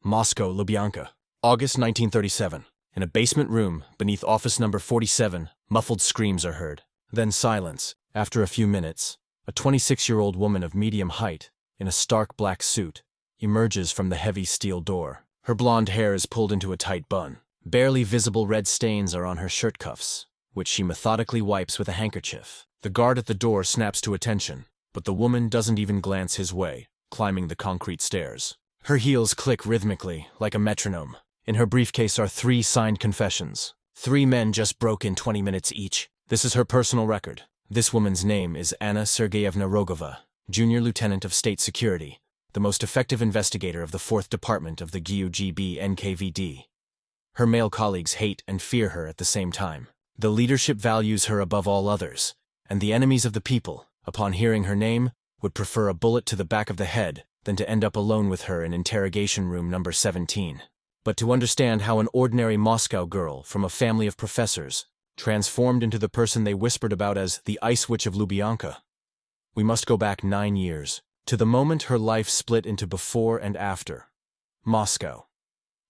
Moscow, Lubyanka. August 1937. In a basement room, beneath office number 47, muffled screams are heard. Then silence. After a few minutes, a 26-year-old woman of medium height, in a stark black suit, emerges from the heavy steel door. Her blonde hair is pulled into a tight bun. Barely visible red stains are on her shirt cuffs, which she methodically wipes with a handkerchief. The guard at the door snaps to attention, but the woman doesn't even glance his way, climbing the concrete stairs. Her heels click rhythmically, like a metronome. In her briefcase are 3 signed confessions. 3 men just broke in 20 minutes each. This is her personal record. This woman's name is Anna Rogova, Junior Lieutenant of State Security, the most effective investigator of the 4th Department of the GULAG NKVD. Her male colleagues hate and fear her at the same time. The leadership values her above all others, and the enemies of the people, upon hearing her name, would prefer a bullet to the back of the head than to end up alone with her in interrogation room number 17. But to understand how an ordinary Moscow girl from a family of professors transformed into the person they whispered about as the Ice Witch of Lubyanka, we must go back 9 years, to the moment her life split into before and after. Moscow.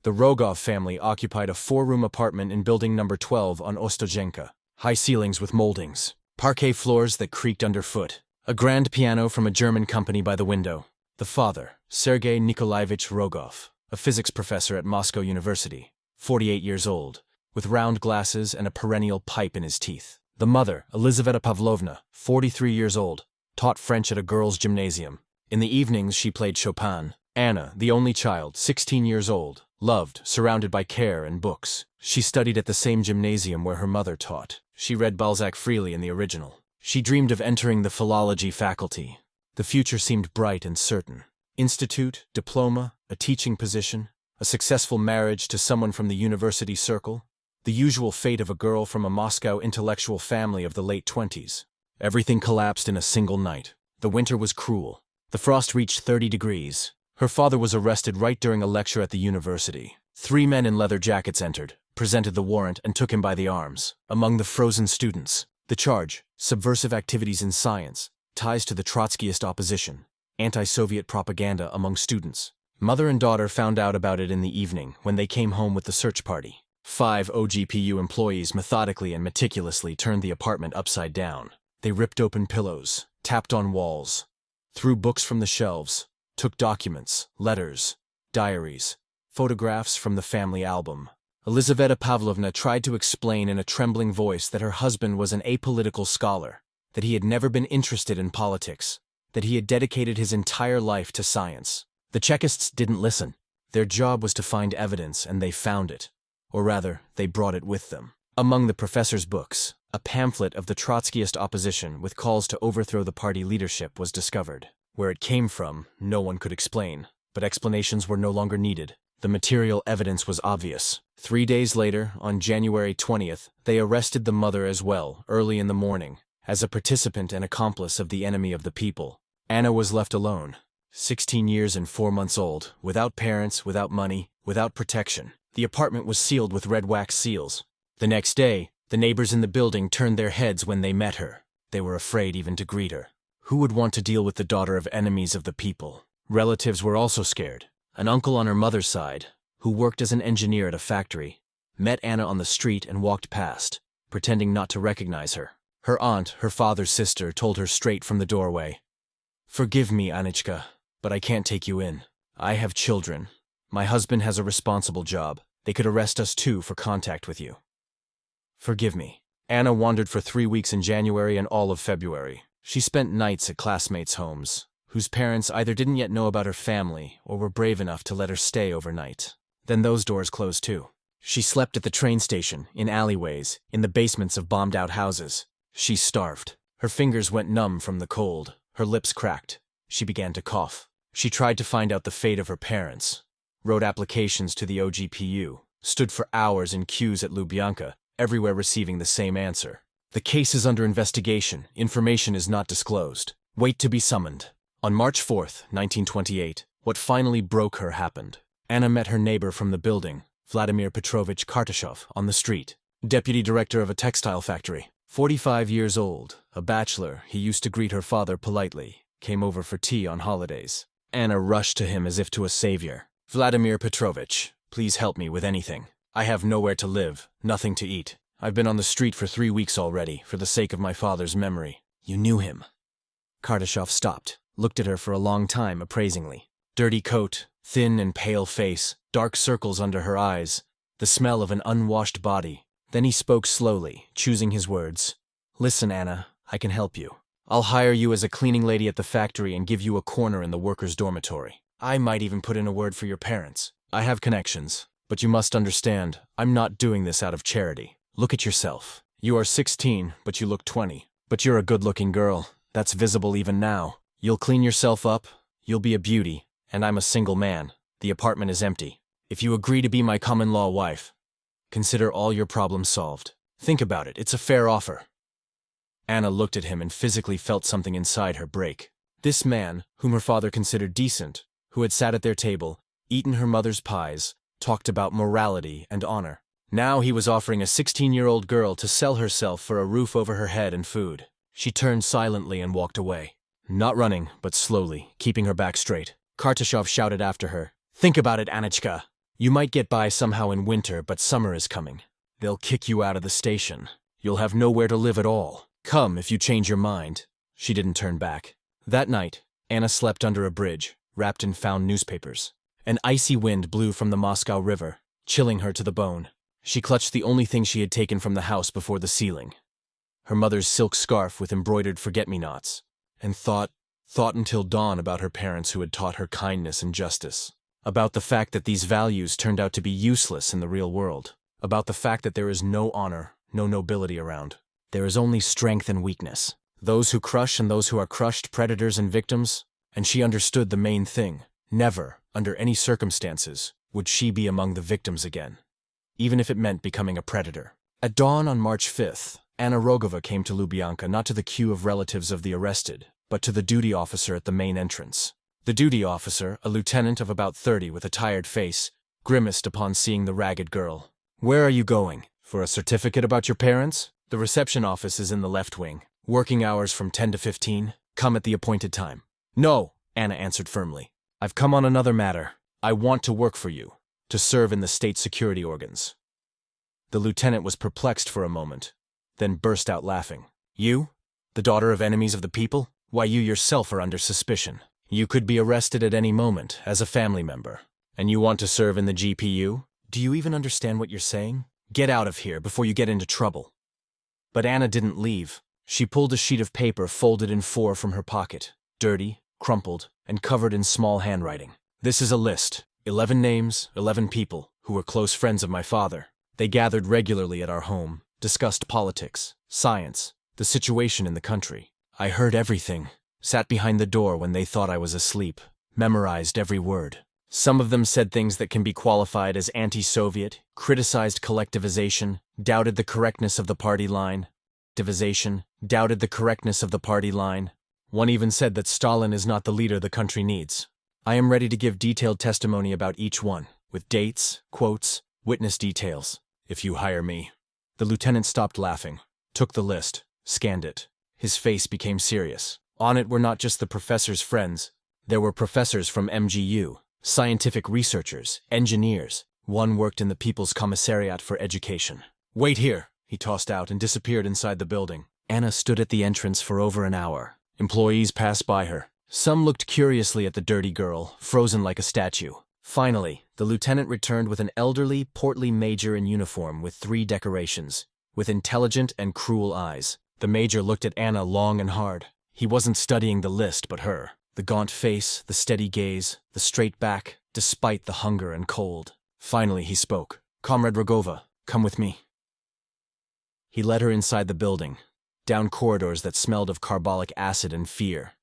The Rogov family occupied a 4-room apartment in building number 12 on Ostojenka. High ceilings with moldings, parquet floors that creaked underfoot, a grand piano from a German company by the window. The father, Sergei Nikolaevich Rogov, a physics professor at Moscow University, 48 years old, with round glasses and a perennial pipe in his teeth. The mother, Elizaveta Pavlovna, 43 years old, taught French at a girls' gymnasium. In the evenings she played Chopin. Anna, the only child, 16 years old, loved, surrounded by care and books. She studied at the same gymnasium where her mother taught. She read Balzac freely in the original. She dreamed of entering the philology faculty. The future seemed bright and certain. Institute, diploma, a teaching position, a successful marriage to someone from the university circle, the usual fate of a girl from a Moscow intellectual family of the late 20s. Everything collapsed in a single night. The winter was cruel. The frost reached 30 degrees. Her father was arrested right during a lecture at the university. 3 men in leather jackets entered, presented the warrant, and took him by the arms. Among the frozen students, the charge: subversive activities in science, ties to the Trotskyist opposition, anti-Soviet propaganda among students. Mother and daughter found out about it in the evening when they came home with the search party. 5 OGPU employees methodically and meticulously turned the apartment upside down. They ripped open pillows, tapped on walls, threw books from the shelves, took documents, letters, diaries, photographs from the family album. Elizaveta Pavlovna tried to explain in a trembling voice that her husband was an apolitical scholar, that he had never been interested in politics, that he had dedicated his entire life to science. The Chekists didn't listen. Their job was to find evidence, and they found it. Or rather, they brought it with them. Among the professor's books, a pamphlet of the Trotskyist opposition with calls to overthrow the party leadership was discovered. Where it came from, no one could explain, but explanations were no longer needed. The material evidence was obvious. 3 days later, on January 20th, they arrested the mother as well, early in the morning, as a participant and accomplice of the enemy of the people. Anna was left alone, 16 years and 4 months old, without parents, without money, without protection. The apartment was sealed with red wax seals. The next day, the neighbors in the building turned their heads when they met her. They were afraid even to greet her. Who would want to deal with the daughter of enemies of the people? Relatives were also scared. An uncle on her mother's side, who worked as an engineer at a factory, met Anna on the street and walked past, pretending not to recognize her. Her aunt, her father's sister, told her straight from the doorway, "Forgive me, Anichka, but I can't take you in. I have children. My husband has a responsible job. They could arrest us too for contact with you. Forgive me." Anna wandered for 3 weeks in January and all of February. She spent nights at classmates' homes, whose parents either didn't yet know about her family or were brave enough to let her stay overnight. Then those doors closed too. She slept at the train station, in alleyways, in the basements of bombed-out houses. She starved. Her fingers went numb from the cold. Her lips cracked. She began to cough. She tried to find out the fate of her parents, wrote applications to the OGPU, stood for hours in queues at Lubyanka, everywhere receiving the same answer. The case is under investigation. Information is not disclosed. Wait to be summoned. On March 4th, 1928, what finally broke her happened. Anna met her neighbor from the building, Vladimir Petrovich Kartashov, on the street, deputy director of a textile factory. 45 years old, a bachelor, he used to greet her father politely, came over for tea on holidays. Anna rushed to him as if to a savior. Vladimir Petrovich, please help me with anything. I have nowhere to live, nothing to eat. I've been on the street for 3 weeks already, for the sake of my father's memory. You knew him. Kardashev stopped, looked at her for a long time appraisingly. Dirty coat, thin and pale face, dark circles under her eyes, the smell of an unwashed body. Then he spoke slowly, choosing his words. Listen, Anna, I can help you. I'll hire you as a cleaning lady at the factory and give you a corner in the workers' dormitory. I might even put in a word for your parents. I have connections, but you must understand, I'm not doing this out of charity. Look at yourself. You are 16, but you look 20. But you're a good-looking girl. That's visible even now. You'll clean yourself up, you'll be a beauty, and I'm a single man. The apartment is empty. If you agree to be my common-law wife, consider all your problems solved. Think about it, it's a fair offer. Anna looked at him and physically felt something inside her break. This man, whom her father considered decent, who had sat at their table, eaten her mother's pies, talked about morality and honor. Now he was offering a 16-year-old girl to sell herself for a roof over her head and food. She turned silently and walked away. Not running, but slowly, keeping her back straight. Kardashev shouted after her, Think about it, Anachka. You might get by somehow in winter, but summer is coming. They'll kick you out of the station. You'll have nowhere to live at all. Come if you change your mind. She didn't turn back. That night, Anna slept under a bridge, wrapped in found newspapers. An icy wind blew from the Moscow River, chilling her to the bone. She clutched the only thing she had taken from the house before the ceiling, her mother's silk scarf with embroidered forget-me-nots, and thought until dawn about her parents who had taught her kindness and justice, about the fact that these values turned out to be useless in the real world, about the fact that there is no honor, no nobility around. There is only strength and weakness, those who crush and those who are crushed, predators and victims, and she understood the main thing. Never, under any circumstances, would she be among the victims again, even if it meant becoming a predator. At dawn on March 5th, Anna Rogova came to Lubyanka, not to the queue of relatives of the arrested, but to the duty officer at the main entrance. The duty officer, a lieutenant of about 30 with a tired face, grimaced upon seeing the ragged girl. Where are you going? For a certificate about your parents? The reception office is in the left wing. Working hours from 10 to 15. Come at the appointed time. No, Anna answered firmly. I've come on another matter. I want to work for you, to serve in the state security organs. The lieutenant was perplexed for a moment, then burst out laughing. You? The daughter of enemies of the people? Why, you yourself are under suspicion. You could be arrested at any moment, as a family member. And you want to serve in the GPU? Do you even understand what you're saying? Get out of here before you get into trouble. But Anna didn't leave. She pulled a sheet of paper folded in 4 from her pocket, dirty, crumpled, and covered in small handwriting. This is a list. 11 names, 11 people, who were close friends of my father. They gathered regularly at our home, discussed politics, science, the situation in the country. I heard everything, sat behind the door when they thought I was asleep, memorized every word. Some of them said things that can be qualified as anti-Soviet, criticized collectivization, doubted the correctness of the party line. Doubted the correctness of the party line. One even said that Stalin is not the leader the country needs. I am ready to give detailed testimony about each one, with dates, quotes, witness details, if you hire me. The lieutenant stopped laughing, took the list, scanned it. His face became serious. On it were not just the professor's friends. There were professors from MGU, scientific researchers, engineers. One worked in the People's Commissariat for Education. Wait here, he tossed out and disappeared inside the building. Anna stood at the entrance for over an hour. Employees passed by her. Some looked curiously at the dirty girl, frozen like a statue. Finally, the lieutenant returned with an elderly, portly major in uniform with 3 decorations, with intelligent and cruel eyes. The major looked at Anna long and hard. He wasn't studying the list, but her. The gaunt face, the steady gaze, the straight back, despite the hunger and cold. Finally he spoke. Comrade Rogova, come with me. He led her inside the building, down corridors that smelled of carbolic acid and fear,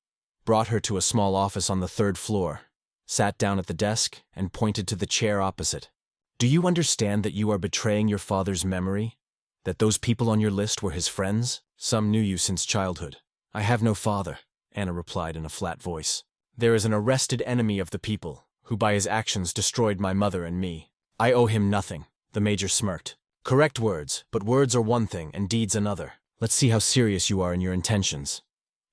brought her to a small office on the 3rd floor, sat down at the desk, and pointed to the chair opposite. Do you understand that you are betraying your father's memory? That those people on your list were his friends? Some knew you since childhood. I have no father, Anna replied in a flat voice. There is an arrested enemy of the people, who by his actions destroyed my mother and me. I owe him nothing. The major smirked. Correct words, but words are one thing and deeds another. Let's see how serious you are in your intentions.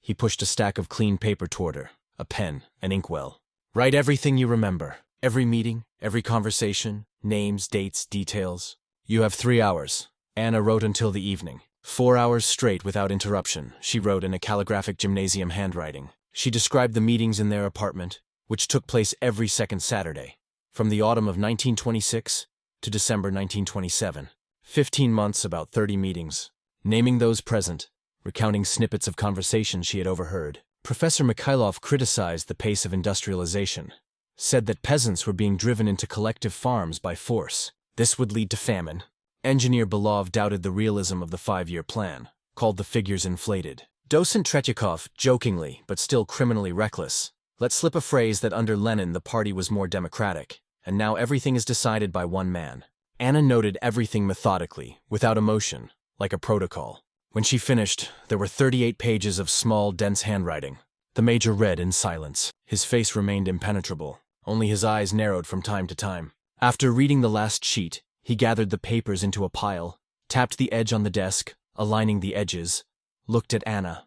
He pushed a stack of clean paper toward her, a pen, an inkwell. Write everything you remember, Every meeting, every conversation, names, dates, details. You have 3 hours. Anna wrote until the evening. 4 hours straight without interruption, she wrote in a calligraphic gymnasium handwriting. She described the meetings in their apartment, which took place every second Saturday, from the autumn of 1926 to December 1927. 15 months, about 30 meetings. Naming those present, recounting snippets of conversations she had overheard. Professor Mikhailov criticized the pace of industrialization, said that peasants were being driven into collective farms by force. This would lead to famine. Engineer Belov doubted the realism of the 5-year plan, called the figures inflated. Docent Tretyakov, jokingly, but still criminally reckless, let slip a phrase that under Lenin the party was more democratic, and now everything is decided by one man. Anna noted everything methodically, without emotion, like a protocol. When she finished, there were 38 pages of small, dense handwriting. The major read in silence. His face remained impenetrable. Only his eyes narrowed from time to time. After reading the last sheet, he gathered the papers into a pile, tapped the edge on the desk, aligning the edges, looked at Anna.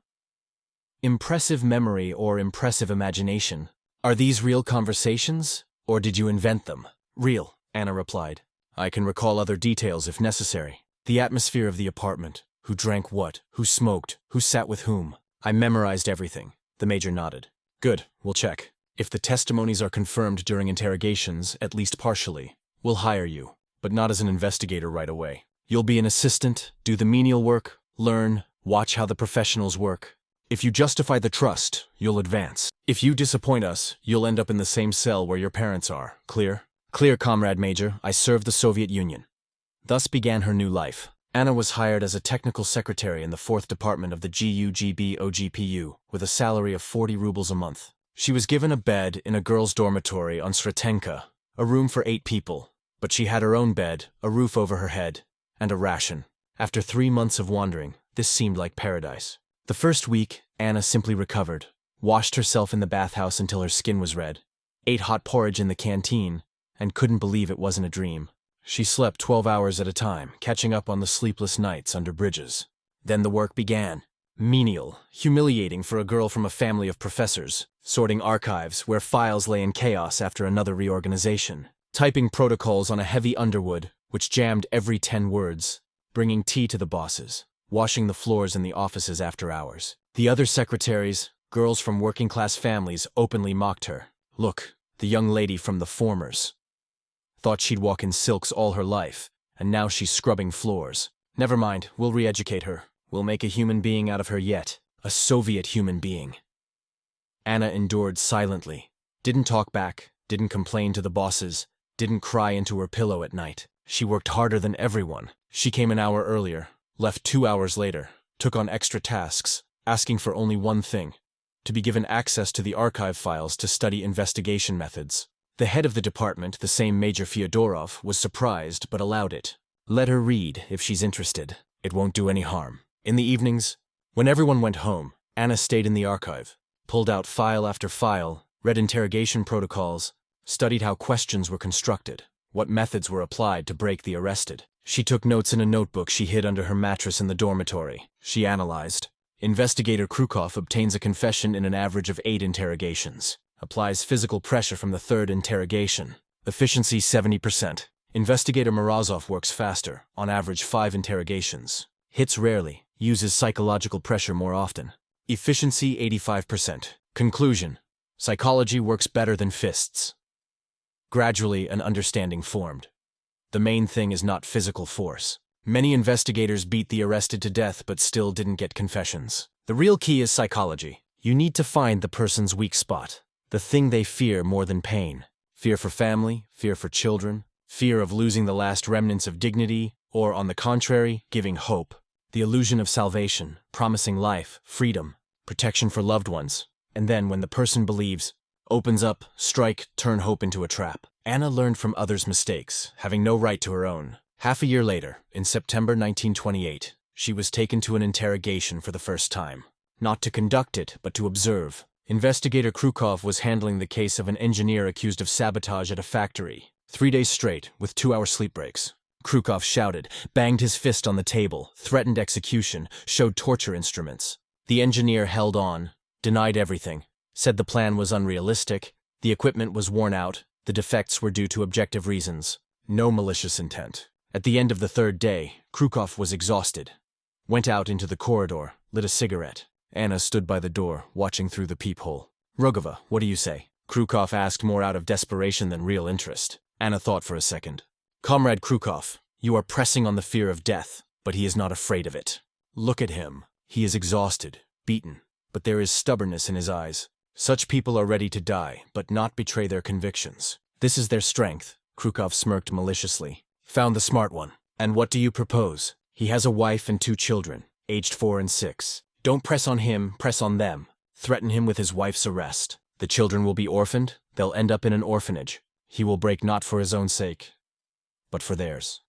Impressive memory or impressive imagination. Are these real conversations, or did you invent them? Real, Anna replied. I can recall other details if necessary. The atmosphere of the apartment, who drank what, who smoked, who sat with whom. I memorized everything. The major nodded. Good, we'll check. If the testimonies are confirmed during interrogations, at least partially, we'll hire you, but not as an investigator right away. You'll be an assistant, do the menial work, learn, watch how the professionals work. If you justify the trust, you'll advance. If you disappoint us, you'll end up in the same cell where your parents are. Clear? Clear, Comrade Major. I served the Soviet Union. Thus began her new life. Anna was hired as a technical secretary in the 4th Department of the GUGB OGPU with a salary of 40 rubles a month. She was given a bed in a girls' dormitory on Sretenka, a room for 8 people, but she had her own bed, a roof over her head, and a ration. After 3 months of wandering, this seemed like paradise. The first week, Anna simply recovered, washed herself in the bathhouse until her skin was red, ate hot porridge in the canteen, and couldn't believe it wasn't a dream. She slept 12 hours at a time, catching up on the sleepless nights under bridges. Then the work began. Menial, humiliating for a girl from a family of professors, sorting archives where files lay in chaos after another reorganization, typing protocols on a heavy underwood which jammed every 10 words, bringing tea to the bosses, washing the floors in the offices after hours. The other secretaries, girls from working-class families, openly mocked her. Look, the young lady from the formers. Thought she'd walk in silks all her life, and now she's scrubbing floors. Never mind, we'll re-educate her. We'll make a human being out of her yet. A Soviet human being. Anna endured silently. Didn't talk back, didn't complain to the bosses, didn't cry into her pillow at night. She worked harder than everyone. She came an hour earlier, left 2 hours later, took on extra tasks, asking for only one thing: to be given access to the archive files to study investigation methods. The head of the department, the same Major Fyodorov, was surprised but allowed it. Let her read if she's interested. It won't do any harm. In the evenings, when everyone went home, Anna stayed in the archive, pulled out file after file, read interrogation protocols, studied how questions were constructed, what methods were applied to break the arrested. She took notes in a notebook she hid under her mattress in the dormitory. She analyzed. Investigator Krukov obtains a confession in an average of 8 interrogations. Applies physical pressure from the 3rd interrogation. Efficiency 70%. Investigator Morozov works faster, on average 5 interrogations. Hits rarely, uses psychological pressure more often. Efficiency 85%. Conclusion: psychology works better than fists. Gradually, an understanding formed. The main thing is not physical force. Many investigators beat the arrested to death but still didn't get confessions. The real key is psychology. You need to find the person's weak spot. The thing they fear more than pain. Fear for family, fear for children, fear of losing the last remnants of dignity, or, on the contrary, giving hope. The illusion of salvation, promising life, freedom, protection for loved ones. And then, when the person believes, opens up, strike, turn hope into a trap. Anna learned from others' mistakes, having no right to her own. Half a year later, in September 1928, she was taken to an interrogation for the first time. Not to conduct it, but to observe. Investigator Krukov was handling the case of an engineer accused of sabotage at a factory. 3 days straight, with 2-hour sleep breaks. Krukov shouted, banged his fist on the table, threatened execution, showed torture instruments. The engineer held on, denied everything, said the plan was unrealistic, the equipment was worn out, The defects were due to objective reasons, no malicious intent. At the end of the third day, Krukov was exhausted. Went out into the corridor, lit a cigarette. Anna stood by the door, watching through the peephole. Rogova, what do you say? Krukov asked more out of desperation than real interest. Anna thought for a second. Comrade Krukov, you are pressing on the fear of death, but he is not afraid of it. Look at him. He is exhausted, beaten, but there is stubbornness in his eyes. Such people are ready to die, but not betray their convictions. This is their strength. Krukov smirked maliciously. Found the smart one. And what do you propose? He has a wife and 2 children, aged 4 and 6. Don't press on him, press on them. Threaten him with his wife's arrest. The children will be orphaned, they'll end up in an orphanage. He will break not for his own sake, but for theirs.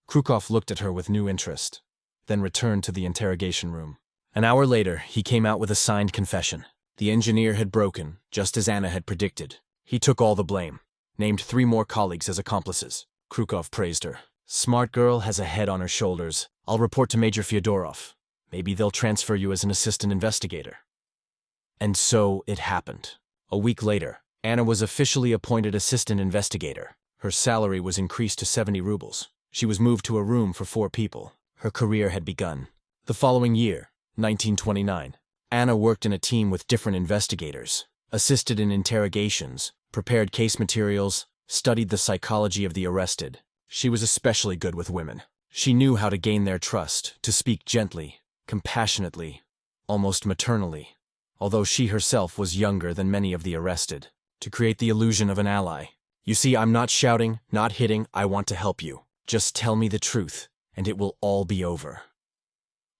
Krukov looked at her with new interest, then returned to the interrogation room. An hour later, he came out with a signed confession. The engineer had broken, just as Anna had predicted. He took all the blame, named 3 more colleagues as accomplices. Krukov praised her. Smart girl has a head on her shoulders. I'll report to Major Fyodorov. Maybe they'll transfer you as an assistant investigator. And so it happened. A week later, Anna was officially appointed assistant investigator. Her salary was increased to 70 rubles. She was moved to a room for 4 people. Her career had begun. The following year, 1929, Anna worked in a team with different investigators, assisted in interrogations, prepared case materials, studied the psychology of the arrested. She was especially good with women. She knew how to gain their trust, to speak gently, compassionately, almost maternally, although she herself was younger than many of the arrested, to create the illusion of an ally. You see, I'm not shouting, not hitting, I want to help you. Just tell me the truth, and it will all be over.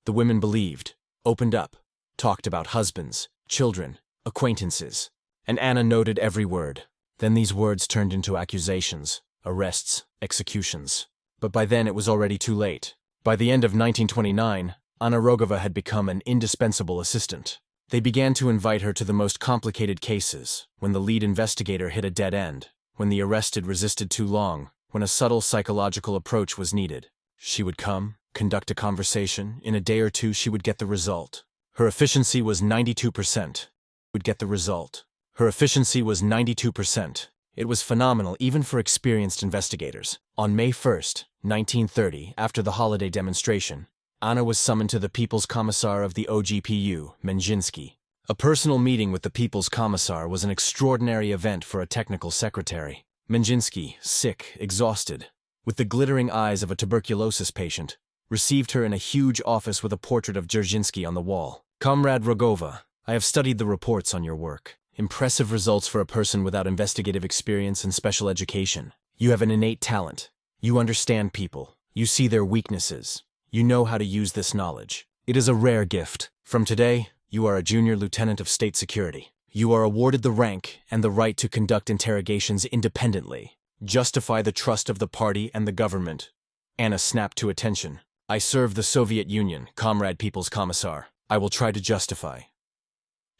The women believed, opened up, talked about husbands, children, acquaintances, and Anna noted every word. Then these words turned into accusations, arrests, executions. But by then it was already too late. By the end of 1929, Anna Rogova had become an indispensable assistant. They began to invite her to the most complicated cases, when the lead investigator hit a dead end, when the arrested resisted too long, when a subtle psychological approach was needed. She would come, conduct a conversation, in a day or 2 she would get the result. Her efficiency was 92%. Would get the result. Her efficiency was 92%. It was phenomenal even for experienced investigators. On May 1st, 1930, after the holiday demonstration, Anna was summoned to the People's Commissar of the OGPU, Menjinsky. A personal meeting with the People's Commissar was an extraordinary event for a technical secretary. Menjinsky, sick, exhausted, with the glittering eyes of a tuberculosis patient, received her in a huge office with a portrait of Dzerzhinsky on the wall. Comrade Rogova, I have studied the reports on your work. Impressive results for a person without investigative experience and special education. You have an innate talent. You understand people. You see their weaknesses. You know how to use this knowledge. It is a rare gift. From today, you are a junior lieutenant of state security. You are awarded the rank and the right to conduct interrogations independently. Justify the trust of the party and the government. Anna snapped to attention. I serve the Soviet Union, Comrade People's Commissar. I will try to justify.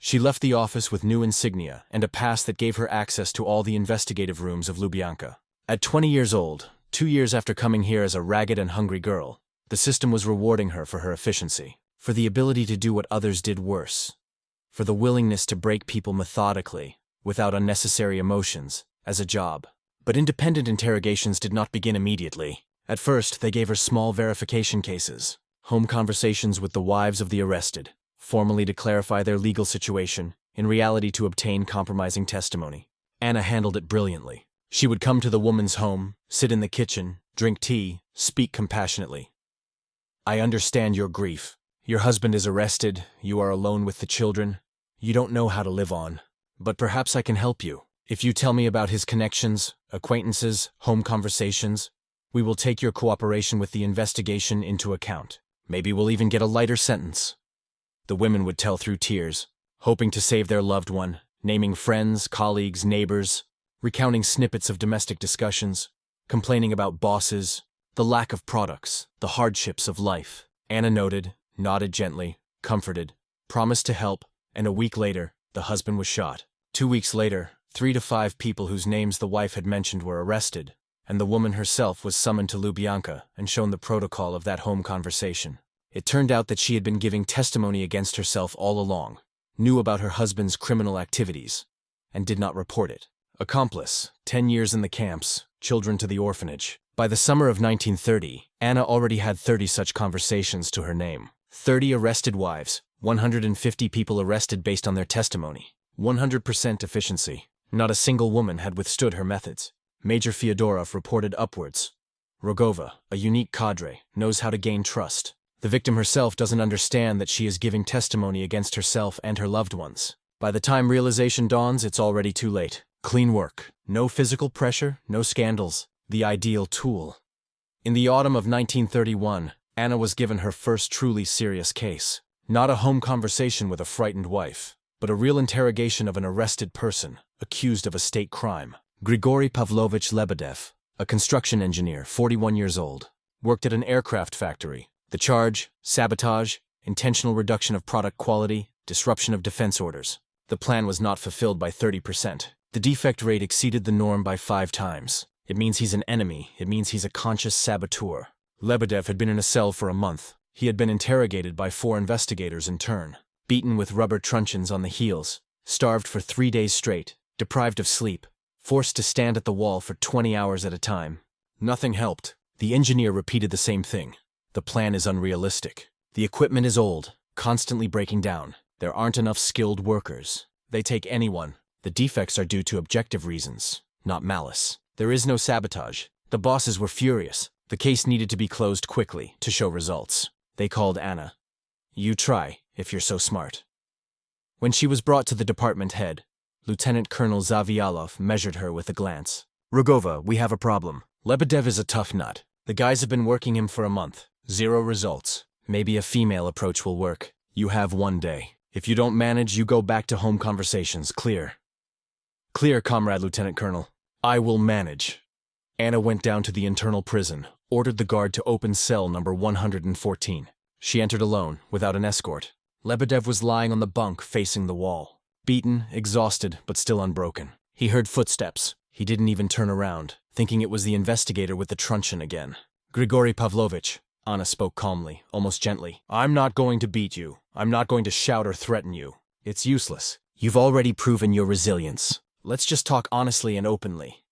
She left the office with new insignia and a pass that gave her access to all the investigative rooms of Lubyanka. At 20 years old, 2 years after coming here as a ragged and hungry girl, the system was rewarding her for her efficiency, for the ability to do what others did worse, for the willingness to break people methodically, without unnecessary emotions, as a job. But independent interrogations did not begin immediately. At first, they gave her small verification cases, home conversations with the wives of the arrested, formally to clarify their legal situation, in reality to obtain compromising testimony. Anna handled it brilliantly. She would come to the woman's home, sit in the kitchen, drink tea, speak compassionately. I understand your grief. Your husband is arrested, you are alone with the children. You don't know how to live on. But perhaps I can help you. If you tell me about his connections, acquaintances, home conversations, we will take your cooperation with the investigation into account. Maybe we'll even get a lighter sentence. The women would tell through tears, hoping to save their loved one, naming friends, colleagues, neighbors, recounting snippets of domestic discussions, complaining about bosses, the lack of products, the hardships of life. Anna noted, nodded gently, comforted, promised to help, and a week later, the husband was shot. 2 weeks later, 3 to 5 people whose names the wife had mentioned were arrested, and the woman herself was summoned to Lubyanka and shown the protocol of that home conversation. It turned out that she had been giving testimony against herself all along, knew about her husband's criminal activities, and did not report it. Accomplice, 10 years in the camps, children to the orphanage. By the summer of 1930, Anna already had 30 such conversations to her name. 30 arrested wives, 150 people arrested based on their testimony. 100% efficiency. Not a single woman had withstood her methods. Major Fyodorov reported upwards. Rogova, a unique cadre, knows how to gain trust. The victim herself doesn't understand that she is giving testimony against herself and her loved ones. By the time realization dawns, it's already too late. Clean work. No physical pressure, no scandals. The ideal tool. In the autumn of 1931, Anna was given her first truly serious case. Not a home conversation with a frightened wife, but a real interrogation of an arrested person, accused of a state crime. Grigory Pavlovich Lebedev, a construction engineer, 41 years old, worked at an aircraft factory. The charge: sabotage, intentional reduction of product quality, disruption of defense orders. The plan was not fulfilled by 30%. The defect rate exceeded the norm by 5 times. It means he's an enemy. It means he's a conscious saboteur. Lebedev had been in a cell for a month. He had been interrogated by 4 investigators in turn, beaten with rubber truncheons on the heels, starved for 3 days straight, deprived of sleep, forced to stand at the wall for 20 hours at a time. Nothing helped. The engineer repeated the same thing. The plan is unrealistic. The equipment is old, constantly breaking down. There aren't enough skilled workers. They take anyone. The defects are due to objective reasons, not malice. There is no sabotage. The bosses were furious. The case needed to be closed quickly to show results. They called Anna. You try, if you're so smart. When she was brought to the department head, Lieutenant Colonel Zavialov measured her with a glance. Rogova, we have a problem. Lebedev is a tough nut. The guys have been working him for a month. 0 results. Maybe a female approach will work. You have 1 day. If you don't manage, you go back to home conversations. Clear. Clear, Comrade Lieutenant Colonel. I will manage. Anna went down to the internal prison, ordered the guard to open cell number 114. She entered alone, without an escort. Lebedev was lying on the bunk facing the wall. Beaten, exhausted, but still unbroken. He heard footsteps. He didn't even turn around, thinking it was the investigator with the truncheon again. Grigory Pavlovich, Anna spoke calmly, almost gently. I'm not going to beat you. I'm not going to shout or threaten you. It's useless. You've already proven your resilience. Let's just talk honestly and openly.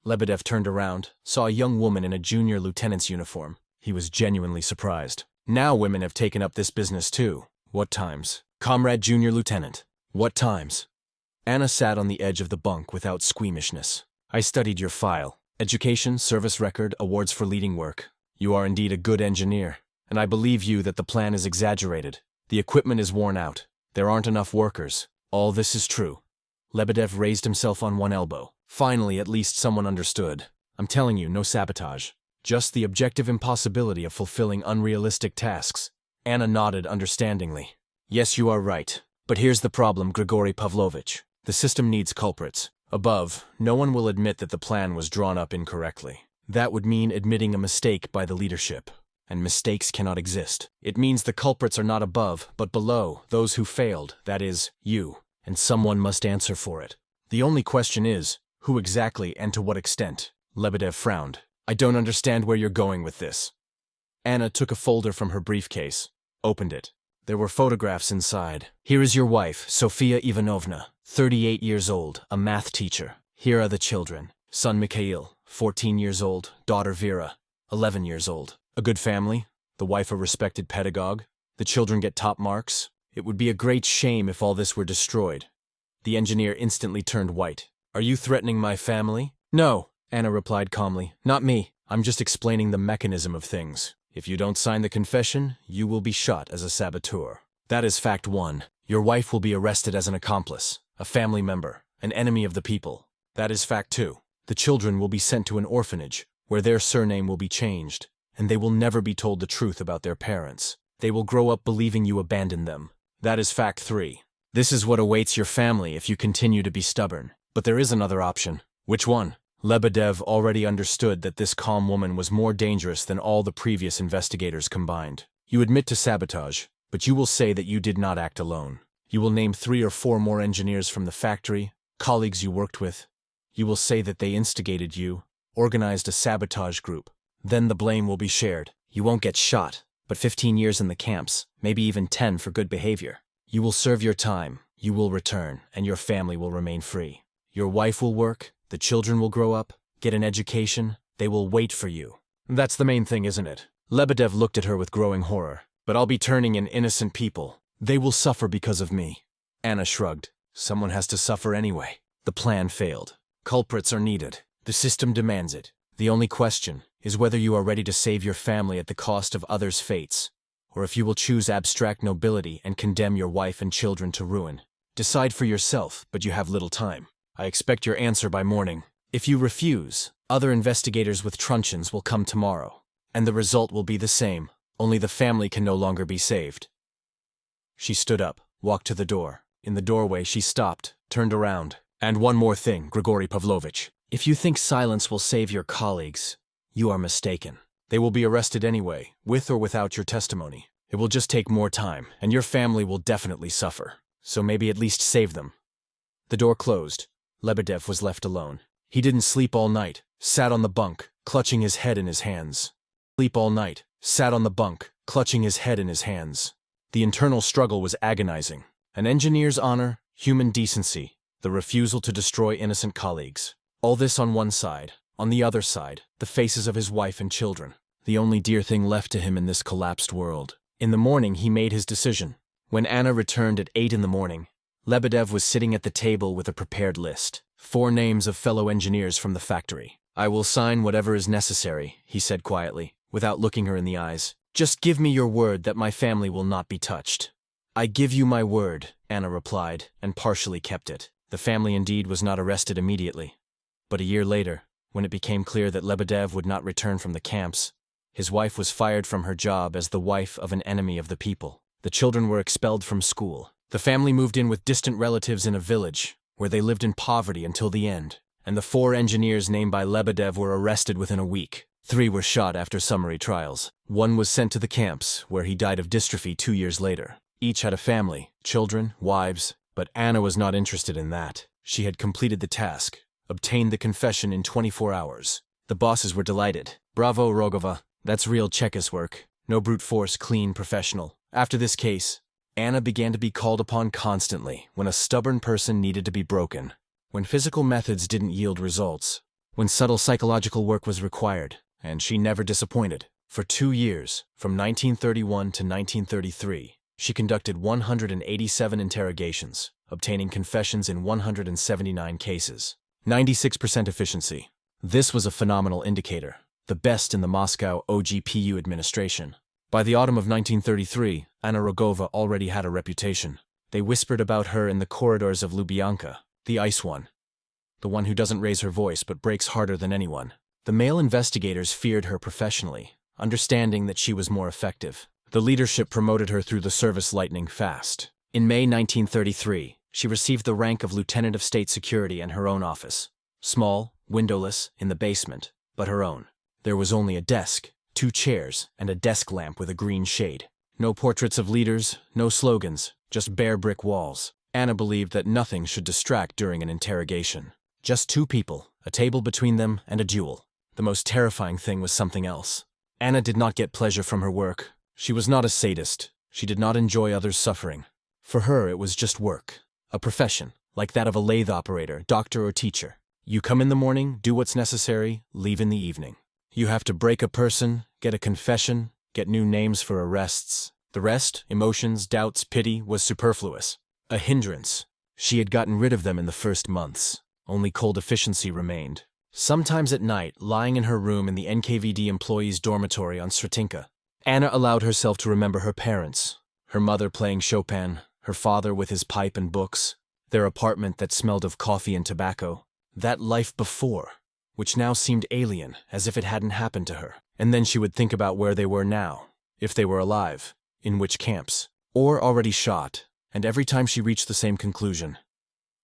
Lebedev turned around, saw a young woman in a junior lieutenant's uniform. He was genuinely surprised. Now women have taken up this business too. What times? Comrade Junior Lieutenant. What times? Anna sat on the edge of the bunk without squeamishness. I studied your file. Education, service record, awards for leading work. You are indeed a good engineer, and I believe you that the plan is exaggerated. The equipment is worn out. There aren't enough workers. All this is true. Lebedev raised himself on one elbow. Finally, at least someone understood. I'm telling you, no sabotage. Just the objective impossibility of fulfilling unrealistic tasks. Anna nodded understandingly. Yes, you are right. But here's the problem, Grigory Pavlovich. The system needs culprits. Above, no one will admit that the plan was drawn up incorrectly. That would mean admitting a mistake by the leadership. And mistakes cannot exist. It means the culprits are not above, but below, those who failed, that is, you. And someone must answer for it. The only question is, who exactly and to what extent? Lebedev frowned. I don't understand where you're going with this. Anna took a folder from her briefcase, opened it. There were photographs inside. Here is your wife, Sofia Ivanovna, 38 years old, a math teacher. Here are the children. Son Mikhail, 14 years old, daughter Vera, 11 years old. A good family, the wife a respected pedagogue. The children get top marks. It would be a great shame if all this were destroyed. The engineer instantly turned white. Are you threatening my family? No, Anna replied calmly. Not me. I'm just explaining the mechanism of things. If you don't sign the confession, you will be shot as a saboteur. That is fact 1. Your wife will be arrested as an accomplice, a family member, an enemy of the people. That is fact 2. The children will be sent to an orphanage, where their surname will be changed, and they will never be told the truth about their parents. They will grow up believing you abandoned them. That is fact 3. This is what awaits your family if you continue to be stubborn. But there is another option. Which one? Lebedev already understood that this calm woman was more dangerous than all the previous investigators combined. You admit to sabotage, but you will say that you did not act alone. You will name 3 or 4 more engineers from the factory, colleagues you worked with. You will say that they instigated you, organized a sabotage group. Then the blame will be shared. You won't get shot, but 15 years in the camps, maybe even 10 for good behavior. You will serve your time, you will return, and your family will remain free. Your wife will work, the children will grow up, get an education, they will wait for you. That's the main thing, isn't it? Lebedev looked at her with growing horror. But I'll be turning in innocent people. They will suffer because of me. Anna shrugged. Someone has to suffer anyway. The plan failed. Culprits are needed. The system demands it. The only question is whether you are ready to save your family at the cost of others' fates, or if you will choose abstract nobility and condemn your wife and children to ruin. Decide for yourself, but you have little time. I expect your answer by morning. If you refuse, other investigators with truncheons will come tomorrow, and the result will be the same, only the family can no longer be saved. She stood up, walked to the door. In the doorway she stopped, turned around. And one more thing, Grigory Pavlovich. If you think silence will save your colleagues, you are mistaken. They will be arrested anyway, with or without your testimony. It will just take more time, and your family will definitely suffer. So maybe at least save them. The door closed. Lebedev was left alone. He didn't sleep all night, sat on the bunk, clutching his head in his hands. Sleep all night, sat on the bunk, clutching his head in his hands. The internal struggle was agonizing. An engineer's honor, human decency, the refusal to destroy innocent colleagues. All this on one side. On the other side, the faces of his wife and children. The only dear thing left to him in this collapsed world. In the morning, he made his decision. When Anna returned at 8 in the morning, Lebedev was sitting at the table with a prepared list. 4 names of fellow engineers from the factory. I will sign whatever is necessary, he said quietly, without looking her in the eyes. Just give me your word that my family will not be touched. I give you my word, Anna replied, and partially kept it. The family indeed was not arrested immediately. But a year later, when it became clear that Lebedev would not return from the camps, his wife was fired from her job as the wife of an enemy of the people. The children were expelled from school. The family moved in with distant relatives in a village, where they lived in poverty until the end, and the 4 engineers named by Lebedev were arrested within a week. 3 were shot after summary trials. 1 was sent to the camps, where he died of dystrophy 2 years later. Each had a family, children, wives, but Anna was not interested in that. She had completed the task, obtained the confession in 24 hours. The bosses were delighted. Bravo, Rogova. That's real Chekist work. No brute force, clean, professional. After this case, Anna began to be called upon constantly when a stubborn person needed to be broken, when physical methods didn't yield results, when subtle psychological work was required, and she never disappointed. For 2 years, from 1931 to 1933, she conducted 187 interrogations, obtaining confessions in 179 cases. 96% efficiency. This was a phenomenal indicator, the best in the Moscow OGPU administration. By the autumn of 1933, Anna Rogova already had a reputation. They whispered about her in the corridors of Lubyanka, the ice one. The one who doesn't raise her voice but breaks harder than anyone. The male investigators feared her professionally, understanding that she was more effective. The leadership promoted her through the service lightning fast. In May 1933, she received the rank of Lieutenant of State Security and her own office. Small, windowless, in the basement, but her own. There was only a desk, 2 chairs, and a desk lamp with a green shade. No portraits of leaders, no slogans, just bare brick walls. Anna believed that nothing should distract during an interrogation. Just 2 people, a table between them, and a duel. The most terrifying thing was something else. Anna did not get pleasure from her work. She was not a sadist. She did not enjoy others' suffering. For her, it was just work. A profession, like that of a lathe operator, doctor, or teacher. You come in the morning, do what's necessary, leave in the evening. You have to break a person, get a confession, get new names for arrests. The rest, emotions, doubts, pity, was superfluous. A hindrance. She had gotten rid of them in the first months. Only cold efficiency remained. Sometimes at night, lying in her room in the NKVD employees' dormitory on Sratinka, Anna allowed herself to remember her parents, her mother playing Chopin, her father with his pipe and books, their apartment that smelled of coffee and tobacco, that life before, which now seemed alien, as if it hadn't happened to her. And then she would think about where they were now, if they were alive, in which camps, or already shot, and every time she reached the same conclusion.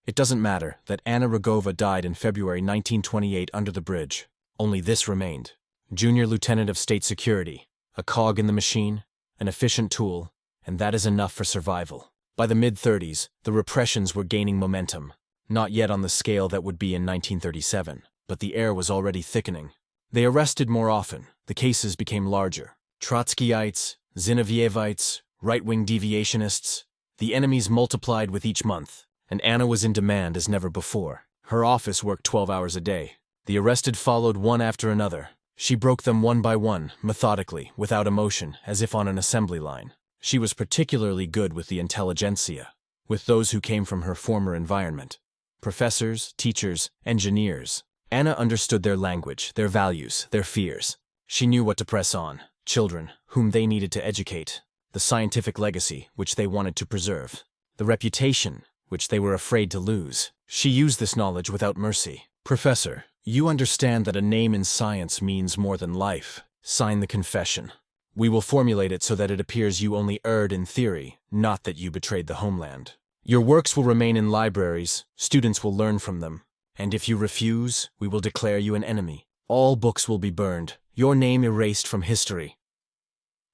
It doesn't matter that Anna Rogova died in February 1928 under the bridge. Only this remained. Junior Lieutenant of State Security, a cog in the machine, an efficient tool, and that is enough for survival. By the mid-30s, the repressions were gaining momentum, not yet on the scale that would be in 1937, but the air was already thickening. They arrested more often, the cases became larger. Trotskyites, Zinovievites, right-wing deviationists. The enemies multiplied with each month, and Anna was in demand as never before. Her office worked 12 hours a day. The arrested followed one after another. She broke them one by one, methodically, without emotion, as if on an assembly line. She was particularly good with the intelligentsia, with those who came from her former environment. Professors, teachers, engineers. Anna understood their language, their values, their fears. She knew what to press on. Children, whom they needed to educate. The scientific legacy, which they wanted to preserve. The reputation, which they were afraid to lose. She used this knowledge without mercy. Professor, you understand that a name in science means more than life. Sign the confession. We will formulate it so that it appears you only erred in theory, not that you betrayed the homeland. Your works will remain in libraries, students will learn from them. And if you refuse, we will declare you an enemy. All books will be burned, your name erased from history.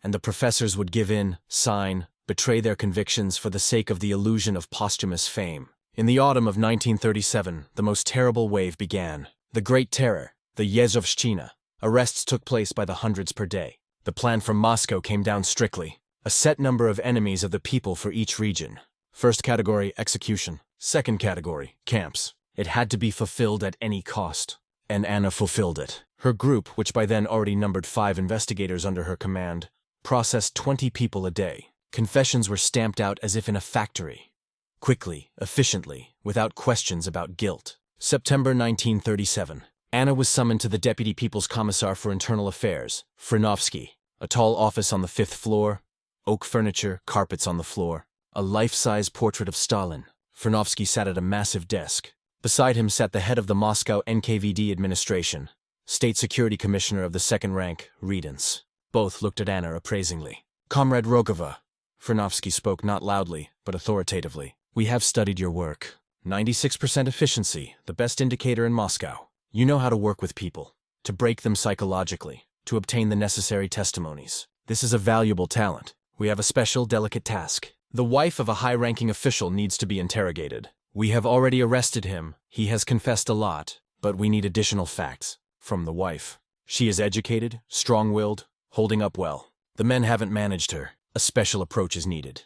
And the professors would give in, sign, betray their convictions for the sake of the illusion of posthumous fame. In the autumn of 1937, the most terrible wave began. The Great Terror, the Yezhovshchina. Arrests took place by the hundreds per day. The plan from Moscow came down strictly. A set number of enemies of the people for each region. First category, execution. Second category, camps. It had to be fulfilled at any cost. And Anna fulfilled it. Her group, which by then already numbered 5 investigators under her command, processed 20 people a day. Confessions were stamped out as if in a factory. Quickly, efficiently, without questions about guilt. September 1937. Anna was summoned to the Deputy People's Commissar for Internal Affairs, Frenovsky. A tall office on the 5th floor, oak furniture, carpets on the floor. A life-size portrait of Stalin. Frenovsky sat at a massive desk. Beside him sat the head of the Moscow NKVD administration, State Security Commissioner of the second rank, Redens. Both looked at Anna appraisingly. Comrade Rogova. Frenovsky spoke not loudly, but authoritatively. We have studied your work. 96% efficiency, the best indicator in Moscow. You know how to work with people, to break them psychologically, to obtain the necessary testimonies. This is a valuable talent. We have a special, delicate task. The wife of a high-ranking official needs to be interrogated. We have already arrested him. He has confessed a lot, but we need additional facts from the wife. She is educated, strong-willed, holding up well. The men haven't managed her. A special approach is needed.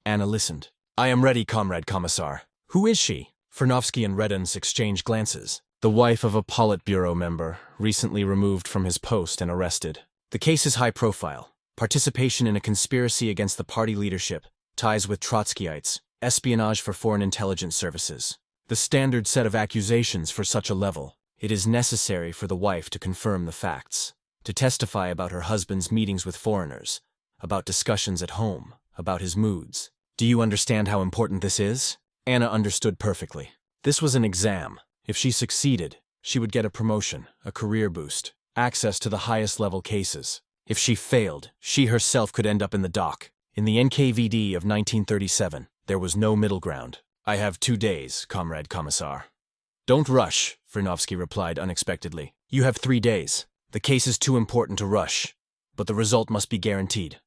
Anna listened. I am ready, Comrade Commissar. Who is she? Frenovsky and Redens exchanged glances. The wife of a Politburo member, recently removed from his post and arrested. The case is high profile. Participation in a conspiracy against the party leadership, ties with Trotskyites, espionage for foreign intelligence services. The standard set of accusations for such a level. It is necessary for the wife to confirm the facts, to testify about her husband's meetings with foreigners, about discussions at home, about his moods. Do you understand how important this is? Anna understood perfectly. This was an exam. If she succeeded, she would get a promotion, a career boost, access to the highest level cases. If she failed, she herself could end up in the dock. In the NKVD of 1937, there was no middle ground. I have 2 days, Comrade Commissar. Don't rush, Frenovsky replied unexpectedly. You have 3 days. The case is too important to rush, but the result must be guaranteed.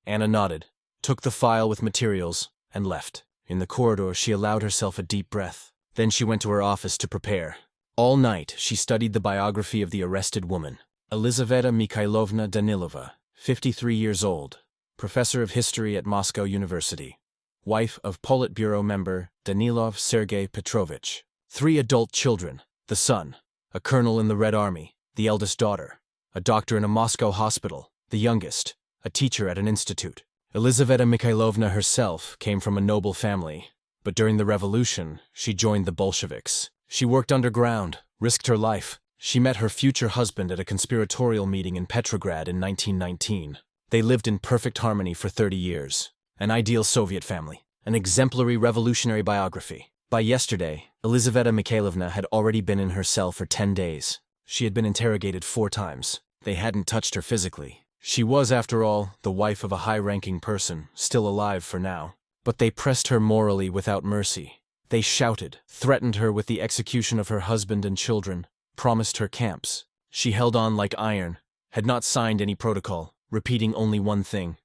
Anna nodded, took the file with materials, and left. In the corridor, she allowed herself a deep breath. Then she went to her office to prepare. All night, she studied the biography of the arrested woman. Elizaveta Mikhailovna Danilova, 53 years old, professor of history at Moscow University, wife of Politburo member Danilov Sergei Petrovich. 3 adult children, the son, a colonel in the Red Army, the eldest daughter, a doctor in a Moscow hospital, the youngest, a teacher at an institute. Elizaveta Mikhailovna herself came from a noble family, but during the revolution, she joined the Bolsheviks. She worked underground, risked her life. She met her future husband at a conspiratorial meeting in Petrograd in 1919. They lived in perfect harmony for 30 years. An ideal Soviet family, an exemplary revolutionary biography. By yesterday, Elizaveta Mikhailovna had already been in her cell for 10 days. She had been interrogated 4 times. They hadn't touched her physically. She was, after all, the wife of a high-ranking person, still alive for now. But they pressed her morally without mercy. They shouted, threatened her with the execution of her husband and children, promised her camps. She held on like iron, had not signed any protocol, repeating only one thing.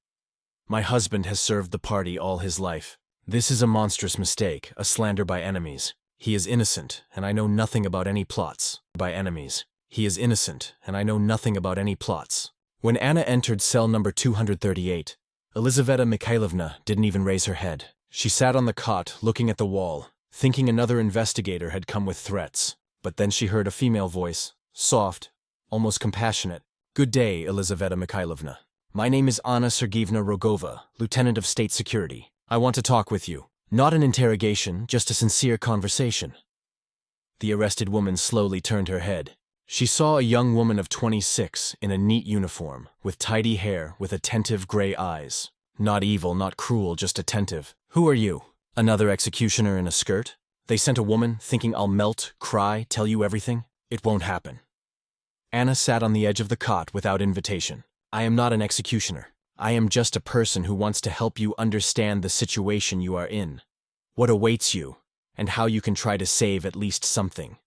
My husband has served the party all his life. This is a monstrous mistake, a slander by enemies. He is innocent, and I know nothing about any plots. By enemies. He is innocent, and I know nothing about any plots. When Anna entered cell number 238, Elizaveta Mikhailovna didn't even raise her head. She sat on the cot, looking at the wall, thinking another investigator had come with threats. But then she heard a female voice, soft, almost compassionate. "Good day, Elizaveta Mikhailovna. My name is Anna Rogova, Lieutenant of State Security. I want to talk with you. Not an interrogation, just a sincere conversation." The arrested woman slowly turned her head. She saw a young woman of 26 in a neat uniform, with tidy hair, with attentive gray eyes. Not evil, not cruel, just attentive. "Who are you? Another executioner in a skirt? They sent a woman, thinking I'll melt, cry, tell you everything? It won't happen." Anna sat on the edge of the cot without invitation. "I am not an executioner. I am just a person who wants to help you understand the situation you are in, what awaits you, and how you can try to save at least something."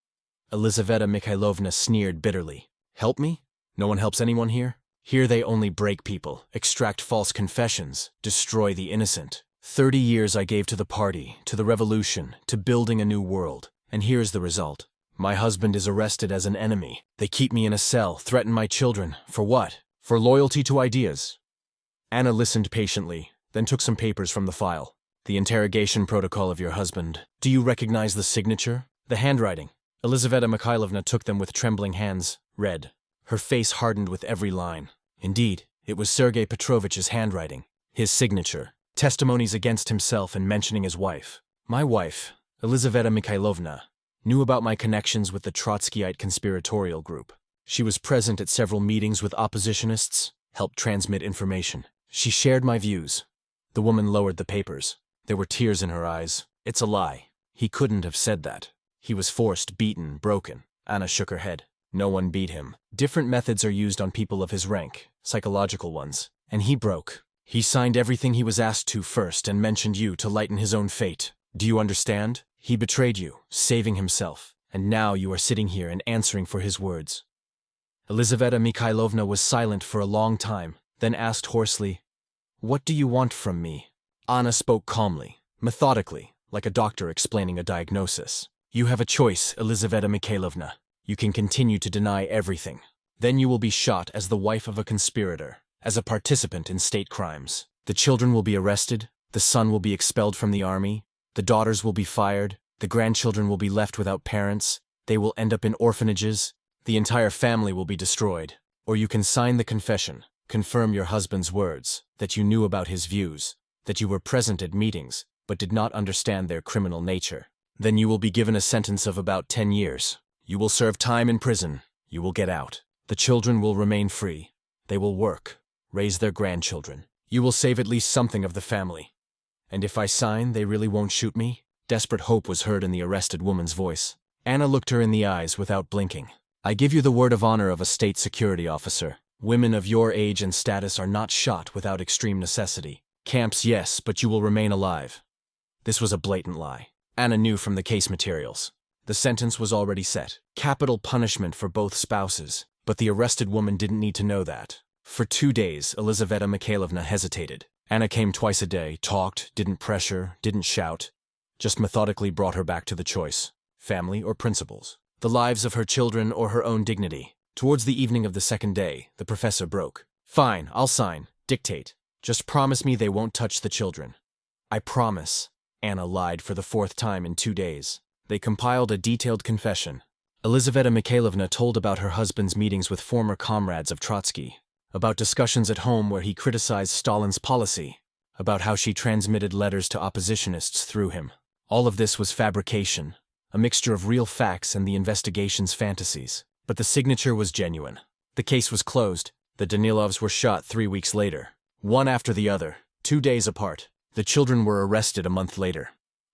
Elizaveta Mikhailovna sneered bitterly. "Help me? No one helps anyone here? Here they only break people, extract false confessions, destroy the innocent. 30 years I gave to the party, to the revolution, to building a new world, and here's the result. My husband is arrested as an enemy. They keep me in a cell, threaten my children. For what? For loyalty to ideas." Anna listened patiently, then took some papers from the file. "The interrogation protocol of your husband. Do you recognize the signature? The handwriting?" Elizaveta Mikhailovna took them with trembling hands, read. Her face hardened with every line. Indeed, it was Sergei Petrovitch's handwriting. His signature. Testimonies against himself and mentioning his wife. "My wife, Elizaveta Mikhailovna, knew about my connections with the Trotskyite conspiratorial group. She was present at several meetings with oppositionists, helped transmit information. She shared my views." The woman lowered the papers. There were tears in her eyes. "It's a lie. He couldn't have said that. He was forced, beaten, broken." Anna shook her head. "No one beat him. Different methods are used on people of his rank, psychological ones. And he broke. He signed everything he was asked to first and mentioned you to lighten his own fate. Do you understand? He betrayed you, saving himself, and now you are sitting here and answering for his words." Elizaveta Mikhailovna was silent for a long time, then asked hoarsely, "What do you want from me?" Anna spoke calmly, methodically, like a doctor explaining a diagnosis. "You have a choice, Elizaveta Mikhailovna. You can continue to deny everything. Then you will be shot as the wife of a conspirator, as a participant in state crimes. The children will be arrested, the son will be expelled from the army, the daughters will be fired, the grandchildren will be left without parents, they will end up in orphanages, the entire family will be destroyed. Or you can sign the confession, confirm your husband's words, that you knew about his views, that you were present at meetings, but did not understand their criminal nature. Then you will be given a sentence of about 10 years. You will serve time in prison. You will get out. The children will remain free. They will work, raise their grandchildren. You will save at least something of the family. And if I sign, they really won't shoot me?" Desperate hope was heard in the arrested woman's voice. Anna looked her in the eyes without blinking. "I give you the word of honor of a state security officer. Women of your age and status are not shot without extreme necessity. Camps, yes, but you will remain alive." This was a blatant lie. Anna knew from the case materials. The sentence was already set. Capital punishment for both spouses. But the arrested woman didn't need to know that. For 2 days, Elizaveta Mikhailovna hesitated. Anna came twice a day, talked, didn't pressure, didn't shout, just methodically brought her back to the choice: family or principles, the lives of her children or her own dignity. Towards the evening of the second day, the professor broke. "Fine, I'll sign. Dictate. Just promise me they won't touch the children." "I promise." Anna lied for the 4th time in 2 days. They compiled a detailed confession. Elizaveta Mikhailovna told about her husband's meetings with former comrades of Trotsky, about discussions at home where he criticized Stalin's policy, about how she transmitted letters to oppositionists through him. All of this was fabrication, a mixture of real facts and the investigation's fantasies. But the signature was genuine. The case was closed. The Danilovs were shot 3 weeks later, one after the other, 2 days apart. The children were arrested a month later.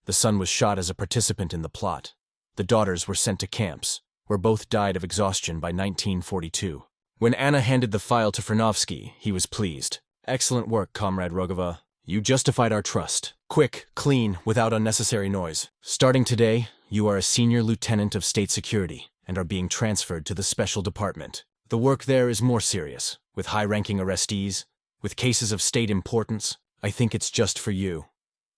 The son was shot as a participant in the plot. The daughters were sent to camps, where both died of exhaustion by 1942. When Anna handed the file to Fernovsky, he was pleased. "Excellent work, Comrade Rogova. You justified our trust. Quick, clean, without unnecessary noise. Starting today, you are a senior lieutenant of state security and are being transferred to the special department. The work there is more serious, with high-ranking arrestees, with cases of state importance. I think it's just for you."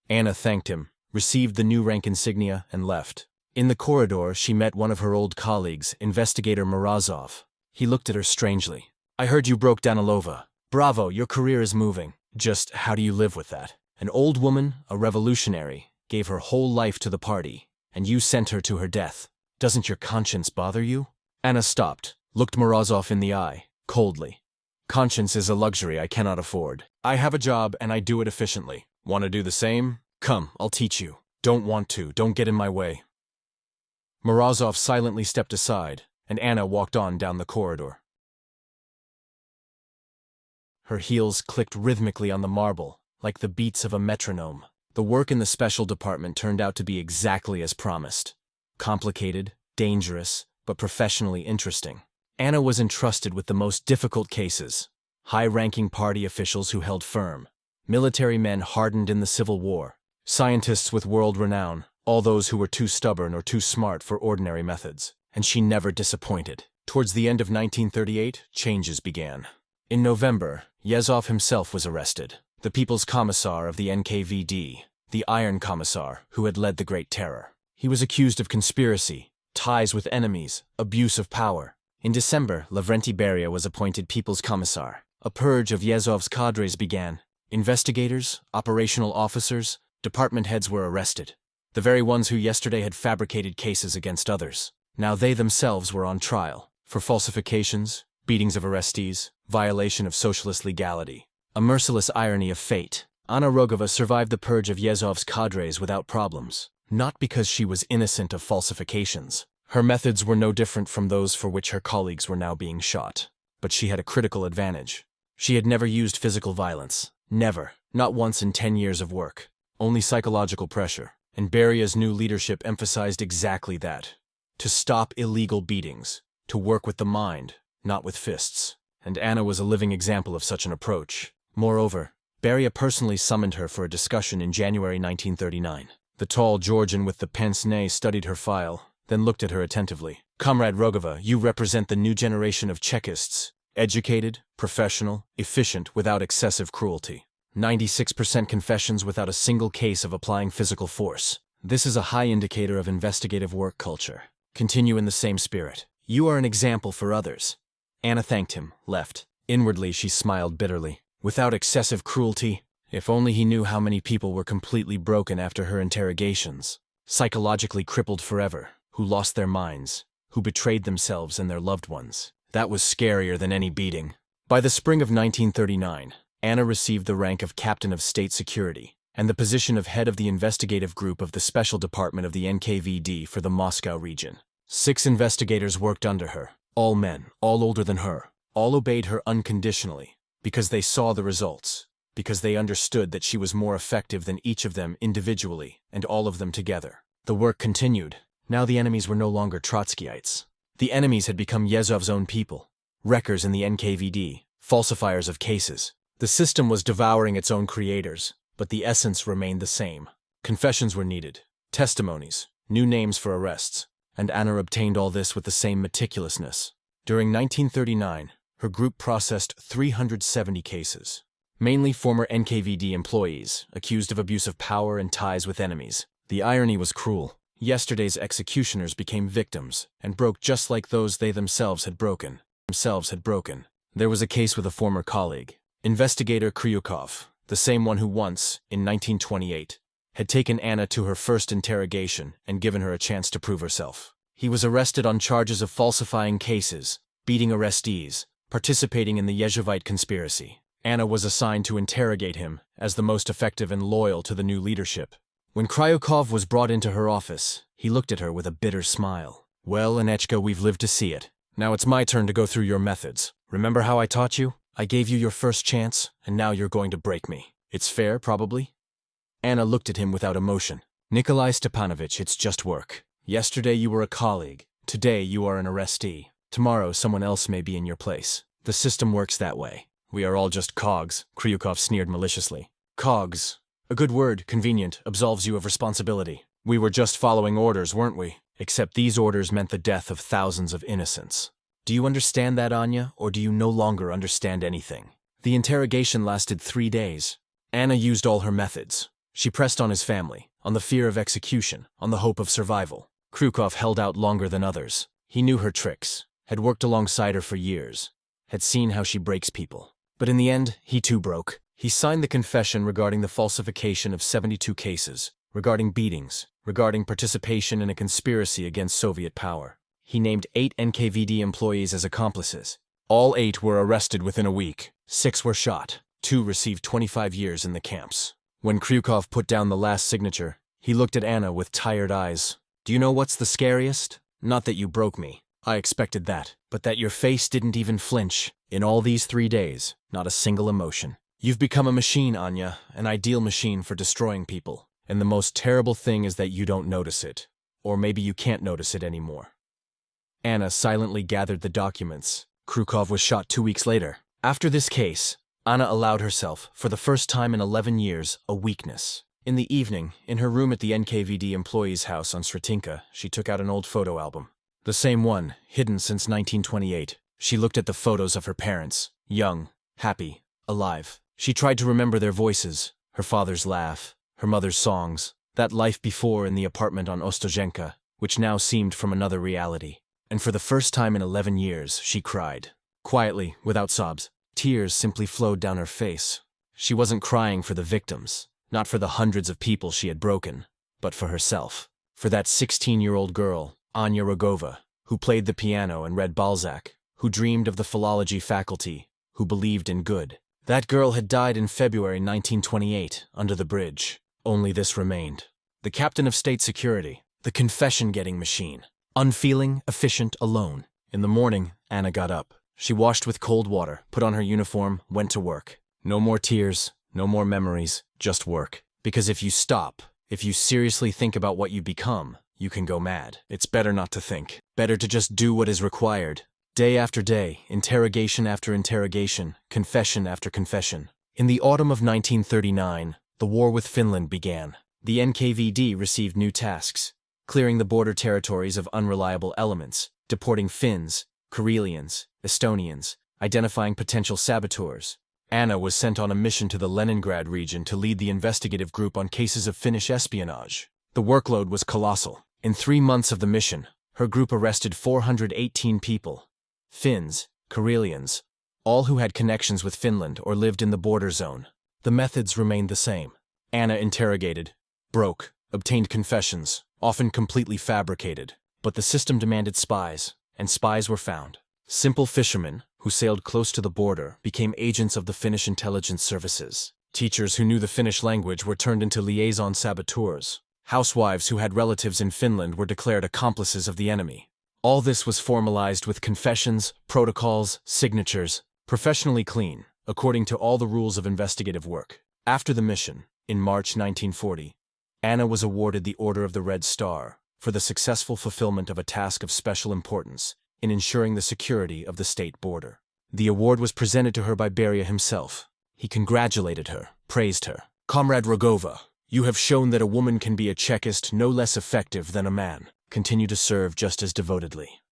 Anna thanked him, received the new rank insignia, and left. In the corridor, she met one of her old colleagues, investigator Morozov. He looked at her strangely. "I heard you broke Danilova. Bravo, your career is moving. Just how do you live with that? An old woman, a revolutionary, gave her whole life to the party, and you sent her to her death. Doesn't your conscience bother you? Anna stopped, looked Morozov in the eye, coldly. Conscience is a luxury I cannot afford. I have a job and I do it efficiently. Want to do the same? Come, I'll teach you. Don't want to, don't get in my way. Morozov silently stepped aside, and Anna walked on down the corridor. Her heels clicked rhythmically on the marble, like the beats of a metronome. The work in the special department turned out to be exactly as promised. Complicated, dangerous, but professionally interesting. Anna was entrusted with the most difficult cases. High-ranking party officials who held firm. Military men hardened in the Civil War. Scientists with world renown. All those who were too stubborn or too smart for ordinary methods. And she never disappointed. Towards the end of 1938, changes began. In November, Yezhov himself was arrested. The People's Commissar of the NKVD, the Iron Commissar, who had led the Great Terror. He was accused of conspiracy, ties with enemies, abuse of power. In December, Lavrenti Beria was appointed People's Commissar. A purge of Yezhov's cadres began. Investigators, operational officers, department heads were arrested. The very ones who yesterday had fabricated cases against others. Now they themselves were on trial for falsifications, beatings of arrestees, violation of socialist legality. A merciless irony of fate. Anna Rogova survived the purge of Yezhov's cadres without problems, not because she was innocent of falsifications. Her methods were no different from those for which her colleagues were now being shot. But she had a critical advantage. She had never used physical violence. Never. Not once in 10 years of work. Only psychological pressure. And Beria's new leadership emphasized exactly that. To stop illegal beatings. To work with the mind, not with fists. And Anna was a living example of such an approach. Moreover, Beria personally summoned her for a discussion in January 1939. The tall Georgian with the pince-nez studied her file, then looked at her attentively. Comrade Rogova, you represent the new generation of Chekists. Educated, professional, efficient, without excessive cruelty. 96% confessions without a single case of applying physical force. This is a high indicator of investigative work culture. Continue in the same spirit. You are an example for others. Anna thanked him, left. Inwardly, she smiled bitterly. Without excessive cruelty, if only he knew how many people were completely broken after her interrogations. Psychologically crippled forever, who lost their minds, who betrayed themselves and their loved ones. That was scarier than any beating. By the spring of 1939, Anna received the rank of Captain of State Security and the position of head of the investigative group of the Special Department of the NKVD for the Moscow region. 6 investigators worked under her, all men, all older than her. All obeyed her unconditionally, because they saw the results, because they understood that she was more effective than each of them individually and all of them together. The work continued. Now the enemies were no longer Trotskyites. The enemies had become Yezhov's own people, wreckers in the NKVD, falsifiers of cases. The system was devouring its own creators, but the essence remained the same. Confessions were needed, testimonies, new names for arrests, and Anna obtained all this with the same meticulousness. During 1939, her group processed 370 cases, mainly former NKVD employees accused of abuse of power and ties with enemies. The irony was cruel. Yesterday's executioners became victims and broke just like those they themselves had broken. There was a case with a former colleague, investigator Kryukov, the same one who once, in 1928, had taken Anna to her first interrogation and given her a chance to prove herself. He was arrested on charges of falsifying cases, beating arrestees, participating in the Yezhovite conspiracy. Anna was assigned to interrogate him as the most effective and loyal to the new leadership. When Kryukov was brought into her office, he looked at her with a bitter smile. Well, Anechka, we've lived to see it. Now it's my turn to go through your methods. Remember how I taught you? I gave you your first chance, and now you're going to break me. It's fair, probably? Anna looked at him without emotion. Nikolai Stepanovich, it's just work. Yesterday you were a colleague. Today you are an arrestee. Tomorrow someone else may be in your place. The system works that way. We are all just cogs, Kryukov sneered maliciously. Cogs. A good word, convenient, absolves you of responsibility. We were just following orders, weren't we? Except these orders meant the death of thousands of innocents. Do you understand that, Anya, or do you no longer understand anything? The interrogation lasted 3 days. Anna used all her methods. She pressed on his family, on the fear of execution, on the hope of survival. Kryukov held out longer than others. He knew her tricks, had worked alongside her for years, had seen how she breaks people. But in the end, he too broke. He signed the confession regarding the falsification of 72 cases, regarding beatings, regarding participation in a conspiracy against Soviet power. He named 8 NKVD employees as accomplices. All 8 were arrested within a week. 6 were shot. 2 received 25 years in the camps. When Kryukov put down the last signature, he looked at Anna with tired eyes. "Do you know what's the scariest? Not that you broke me. I expected that. But that your face didn't even flinch. In all these 3 days, not a single emotion. You've become a machine, Anya, an ideal machine for destroying people. And the most terrible thing is that you don't notice it. Or maybe you can't notice it anymore." Anna silently gathered the documents. Kryukov was shot 2 weeks later. After this case, Anna allowed herself, for the first time in 11 years, a weakness. In the evening, in her room at the NKVD employee's house on Sretinka, she took out an old photo album. The same one, hidden since 1928. She looked at the photos of her parents, young, happy, alive. She tried to remember their voices, her father's laugh, her mother's songs, that life before in the apartment on Ostozhenka, which now seemed from another reality. And for the first time in 11 years, she cried. Quietly, without sobs. Tears simply flowed down her face. She wasn't crying for the victims, not for the hundreds of people she had broken, but for herself. For that 16-year-old girl, Anna Rogova, who played the piano and read Balzac, who dreamed of the philology faculty, who believed in good. That girl had died in February 1928, under the bridge. Only this remained. The captain of state security, the confession-getting machine. Unfeeling, efficient, alone. In the morning, Anna got up. She washed with cold water, put on her uniform, went to work. No more tears, no more memories, just work. Because if you stop, if you seriously think about what you become, you can go mad. It's better not to think. Better to just do what is required. Day after day, interrogation after interrogation, confession after confession. In the autumn of 1939, the war with Finland began. The NKVD received new tasks, clearing the border territories of unreliable elements, deporting Finns, Karelians, Estonians, identifying potential saboteurs. Anna was sent on a mission to the Leningrad region to lead the investigative group on cases of Finnish espionage. The workload was colossal. In 3 months of the mission, her group arrested 418 people. Finns, Karelians, all who had connections with Finland or lived in the border zone. The methods remained the same. Anna interrogated, broke, obtained confessions, often completely fabricated. But the system demanded spies, and spies were found. Simple fishermen, who sailed close to the border, became agents of the Finnish intelligence services. Teachers who knew the Finnish language were turned into liaison saboteurs. Housewives who had relatives in Finland were declared accomplices of the enemy. All this was formalized with confessions, protocols, signatures, professionally clean, according to all the rules of investigative work. After the mission, in March 1940, Anna was awarded the Order of the Red Star for the successful fulfillment of a task of special importance in ensuring the security of the state border. The award was presented to her by Beria himself. He congratulated her, praised her. "Comrade Rogova, you have shown that a woman can be a Chekist no less effective than a man. Continue to serve just as devotedly."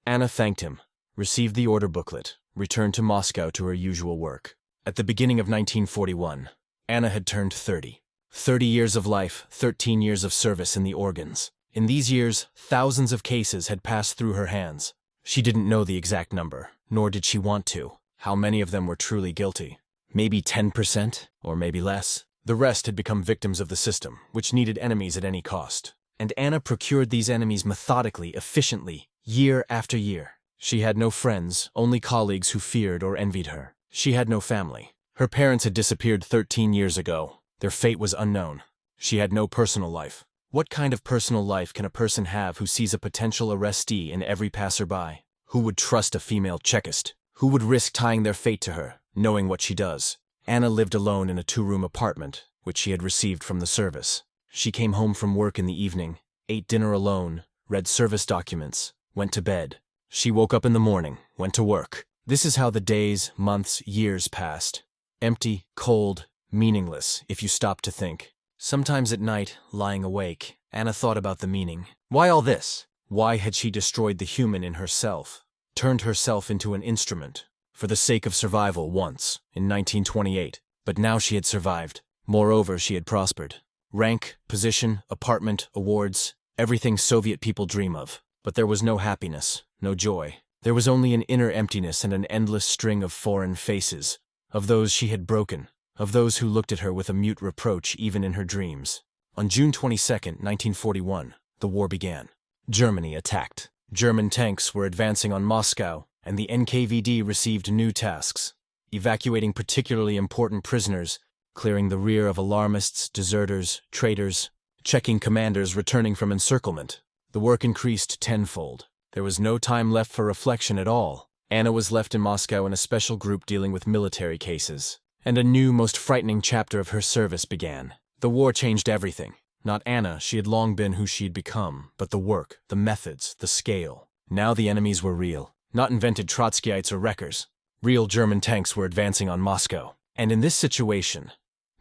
Anna thanked him, received the order booklet, returned to Moscow to her usual work. At the beginning of 1941, Anna had turned 30. 30 years of life, 13 years of service in the organs. In these years, thousands of cases had passed through her hands. She didn't know the exact number, nor did she want to. How many of them were truly guilty? Maybe 10%, or maybe less. The rest had become victims of the system, which needed enemies at any cost. And Anna procured these enemies methodically, efficiently, year after year. She had no friends, only colleagues who feared or envied her. She had no family. Her parents had disappeared 13 years ago. Their fate was unknown. She had no personal life. What kind of personal life can a person have who sees a potential arrestee in every passerby? Who would trust a female Chekist? Who would risk tying their fate to her, knowing what she does? Anna lived alone in a 2-room apartment, which she had received from the service. She came home from work in the evening, ate dinner alone, read service documents, went to bed. She woke up in the morning, went to work. This is how the days, months, years passed. Empty, cold, meaningless, if you stop to think. Sometimes at night, lying awake, Anna thought about the meaning. Why all this? Why had she destroyed the human in herself? Turned herself into an instrument, for the sake of survival once, in 1928. But now she had survived. Moreover, she had prospered. Rank, position, apartment, awards, everything Soviet people dream of. But there was no happiness, no joy. There was only an inner emptiness and an endless string of foreign faces, of those she had broken, of those who looked at her with a mute reproach even in her dreams. On June 22, 1941, the war began. Germany attacked. German tanks were advancing on Moscow, and the NKVD received new tasks: evacuating particularly important prisoners, clearing the rear of alarmists, deserters, traitors, checking commanders returning from encirclement. The work increased tenfold. There was no time left for reflection at all. Anna was left in Moscow in a special group dealing with military cases. And a new, most frightening chapter of her service began. The war changed everything. Not Anna, she had long been who she'd become, but the work, the methods, the scale. Now the enemies were real, not invented Trotskyites or wreckers. Real German tanks were advancing on Moscow. And in this situation,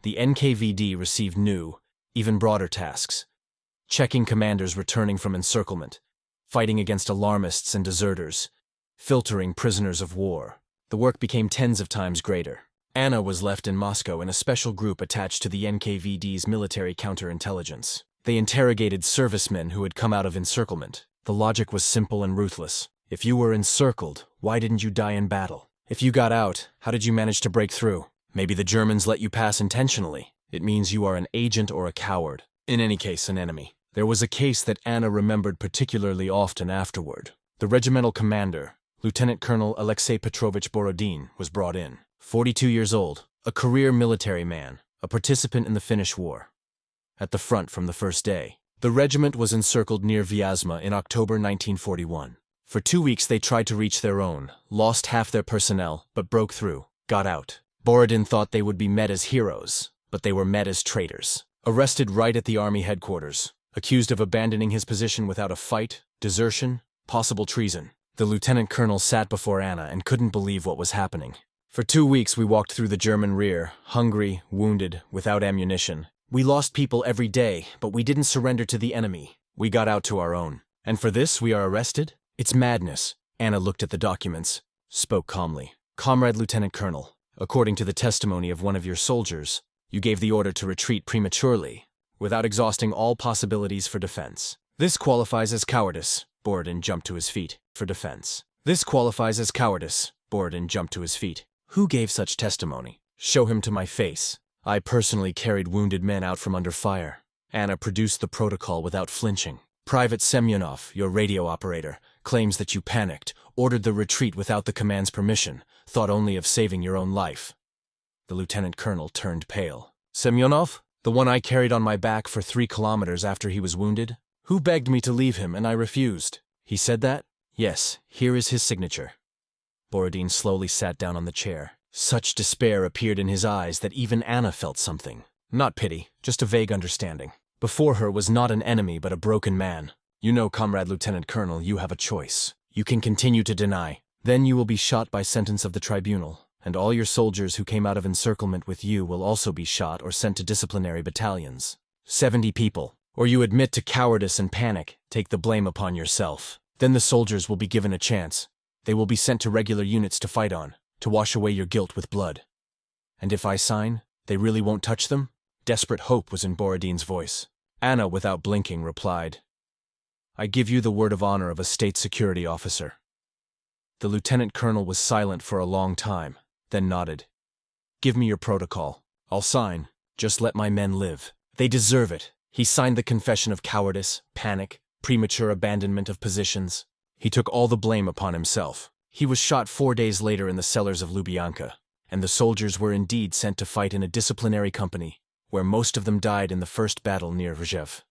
the NKVD received new, even broader tasks: checking commanders returning from encirclement, fighting against alarmists and deserters, filtering prisoners of war. The work became tens of times greater. Anna was left in Moscow in a special group attached to the NKVD's military counterintelligence. They interrogated servicemen who had come out of encirclement. The logic was simple and ruthless. If you were encircled, why didn't you die in battle? If you got out, how did you manage to break through? Maybe the Germans let you pass intentionally. It means you are an agent or a coward. In any case, an enemy. There was a case that Anna remembered particularly often afterward. The regimental commander, Lieutenant Colonel Alexei Petrovich Borodin, was brought in. 42 years old, a career military man, a participant in the Finnish War. At the front from the first day. The regiment was encircled near Vyazma in October 1941. For 2 weeks they tried to reach their own, lost half their personnel, but broke through, got out. Borodin thought they would be met as heroes, but they were met as traitors. Arrested right at the army headquarters, accused of abandoning his position without a fight, desertion, possible treason. The lieutenant colonel sat before Anna and couldn't believe what was happening. For 2 weeks we walked through the German rear, hungry, wounded, without ammunition. We lost people every day, but we didn't surrender to the enemy. We got out to our own. And for this we are arrested? It's madness. Anna looked at the documents, spoke calmly. Comrade Lieutenant Colonel, according to the testimony of one of your soldiers, you gave the order to retreat prematurely, without exhausting all possibilities for defense. This qualifies as cowardice. Borodin jumped to his feet. For defense. This qualifies as cowardice. Borodin jumped to his feet. Who gave such testimony? Show him to my face. I personally carried wounded men out from under fire. Anna produced the protocol without flinching. Private Semyonov, your radio operator, claims that you panicked, ordered the retreat without the command's permission, thought only of saving your own life. The lieutenant colonel turned pale. Semyonov? The one I carried on my back for 3 kilometers after he was wounded? Who begged me to leave him and I refused? He said that? Yes, here is his signature. Borodin slowly sat down on the chair. Such despair appeared in his eyes that even Anna felt something. Not pity, just a vague understanding. Before her was not an enemy but a broken man. You know, Comrade Lieutenant Colonel, you have a choice. You can continue to deny. Then you will be shot by sentence of the tribunal, and all your soldiers who came out of encirclement with you will also be shot or sent to disciplinary battalions. 70 people. Or you admit to cowardice and panic, take the blame upon yourself. Then the soldiers will be given a chance. They will be sent to regular units to fight on, to wash away your guilt with blood. And if I sign, they really won't touch them? Desperate hope was in Borodin's voice. Anna, without blinking, replied, I give you the word of honor of a state security officer. The lieutenant colonel was silent for a long time, then nodded. Give me your protocol. I'll sign. Just let my men live. They deserve it. He signed the confession of cowardice, panic, premature abandonment of positions. He took all the blame upon himself. He was shot 4 days later in the cellars of Lubyanka, and the soldiers were indeed sent to fight in a disciplinary company, where most of them died in the first battle near Rzhev.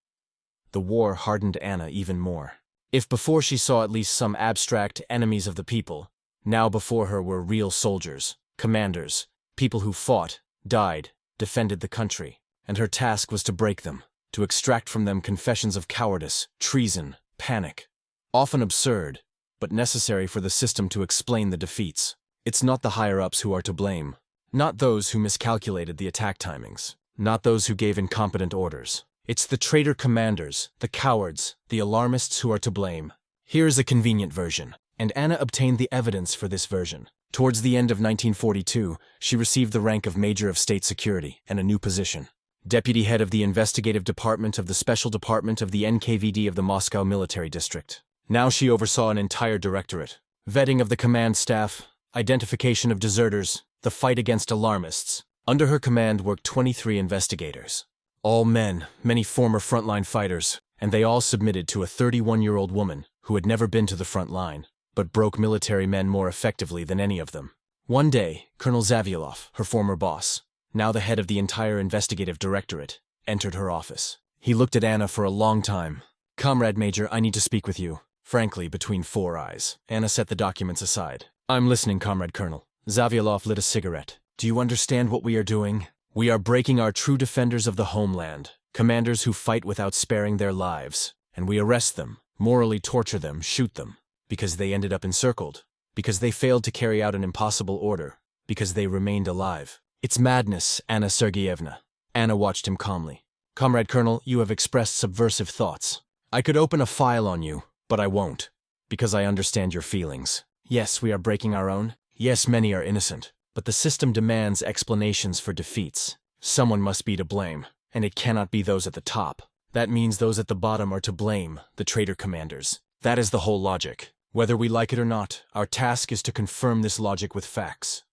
The war hardened Anna even more. If before she saw at least some abstract enemies of the people, now before her were real soldiers, commanders, people who fought, died, defended the country, and her task was to break them, to extract from them confessions of cowardice, treason, panic. Often absurd, but necessary for the system to explain the defeats. It's not the higher-ups who are to blame, not those who miscalculated the attack timings, not those who gave incompetent orders. It's the traitor commanders, the cowards, the alarmists who are to blame. Here is a convenient version, and Anna obtained the evidence for this version. Towards the end of 1942, she received the rank of Major of State Security and a new position. Deputy head of the investigative department of the Special Department of the NKVD of the Moscow Military District. Now she oversaw an entire directorate. Vetting of the command staff, identification of deserters, the fight against alarmists. Under her command worked 23 investigators. All men, many former frontline fighters, and they all submitted to a 31-year-old woman who had never been to the front line, but broke military men more effectively than any of them. One day, Colonel Zavialov, her former boss, now the head of the entire investigative directorate, entered her office. He looked at Anna for a long time. "Comrade Major, I need to speak with you." Frankly, between four eyes, Anna set the documents aside. "I'm listening, Comrade Colonel." Zavialov lit a cigarette. "Do you understand what we are doing? We are breaking our true defenders of the homeland, commanders who fight without sparing their lives, and we arrest them, morally torture them, shoot them, because they ended up encircled, because they failed to carry out an impossible order, because they remained alive. It's madness, Anna Sergeyevna." Anna watched him calmly. "Comrade Colonel, you have expressed subversive thoughts. I could open a file on you, but I won't, because I understand your feelings. Yes, we are breaking our own. Yes, many are innocent. But the system demands explanations for defeats. Someone must be to blame, and it cannot be those at the top. That means those at the bottom are to blame, the traitor commanders. That is the whole logic. Whether we like it or not, our task is to confirm this logic with facts."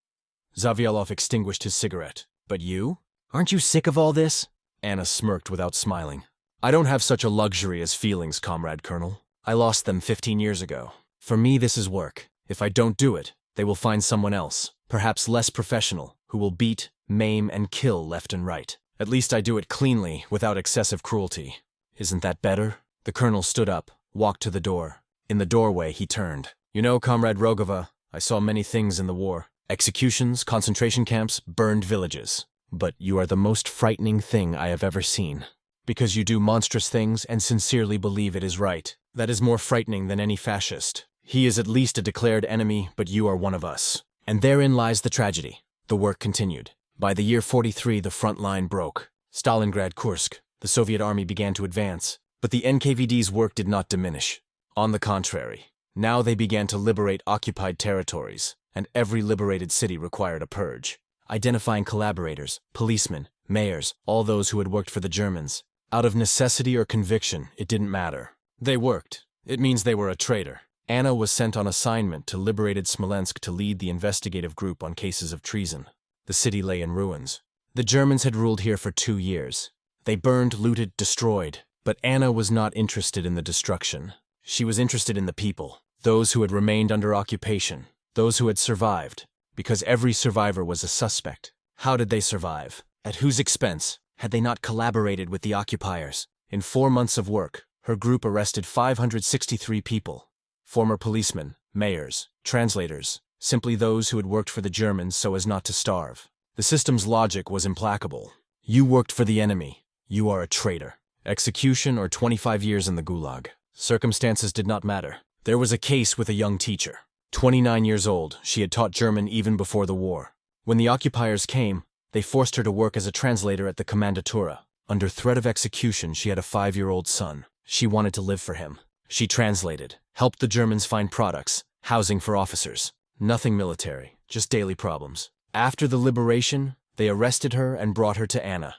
Zavialov extinguished his cigarette. "But you? Aren't you sick of all this?" Anna smirked without smiling. "I don't have such a luxury as feelings, Comrade Colonel. I lost them 15 years ago. For me, this is work. If I don't do it, they will find someone else, perhaps less professional, who will beat, maim, and kill left and right. At least I do it cleanly, without excessive cruelty. Isn't that better?" The colonel stood up, walked to the door. In the doorway, he turned. "You know, Comrade Rogova, I saw many things in the war. Executions, concentration camps, burned villages. But you are the most frightening thing I have ever seen. Because you do monstrous things and sincerely believe it is right. That is more frightening than any fascist. He is at least a declared enemy, but you are one of us. And therein lies the tragedy." The work continued. By the year 43, the front line broke. Stalingrad, Kursk, the Soviet army began to advance. But the NKVD's work did not diminish. On the contrary, now they began to liberate occupied territories, and every liberated city required a purge. Identifying collaborators, policemen, mayors, all those who had worked for the Germans. Out of necessity or conviction, it didn't matter. They worked. It means they were a traitor. Anna was sent on assignment to liberated Smolensk to lead the investigative group on cases of treason. The city lay in ruins. The Germans had ruled here for 2 years. They burned, looted, destroyed. But Anna was not interested in the destruction. She was interested in the people, those who had remained under occupation, those who had survived, because every survivor was a suspect. How did they survive? At whose expense? Had they not collaborated with the occupiers? In 4 months of work, her group arrested 563 people. Former policemen, mayors, translators, simply those who had worked for the Germans so as not to starve. The system's logic was implacable. You worked for the enemy. You are a traitor. Execution or 25 years in the Gulag. Circumstances did not matter. There was a case with a young teacher. 29 years old, she had taught German even before the war. When the occupiers came, they forced her to work as a translator at the commandatura. Under threat of execution, she had a 5-year-old son. She wanted to live for him. She translated, helped the Germans find products, housing for officers. Nothing military, just daily problems. After the liberation, they arrested her and brought her to Anna.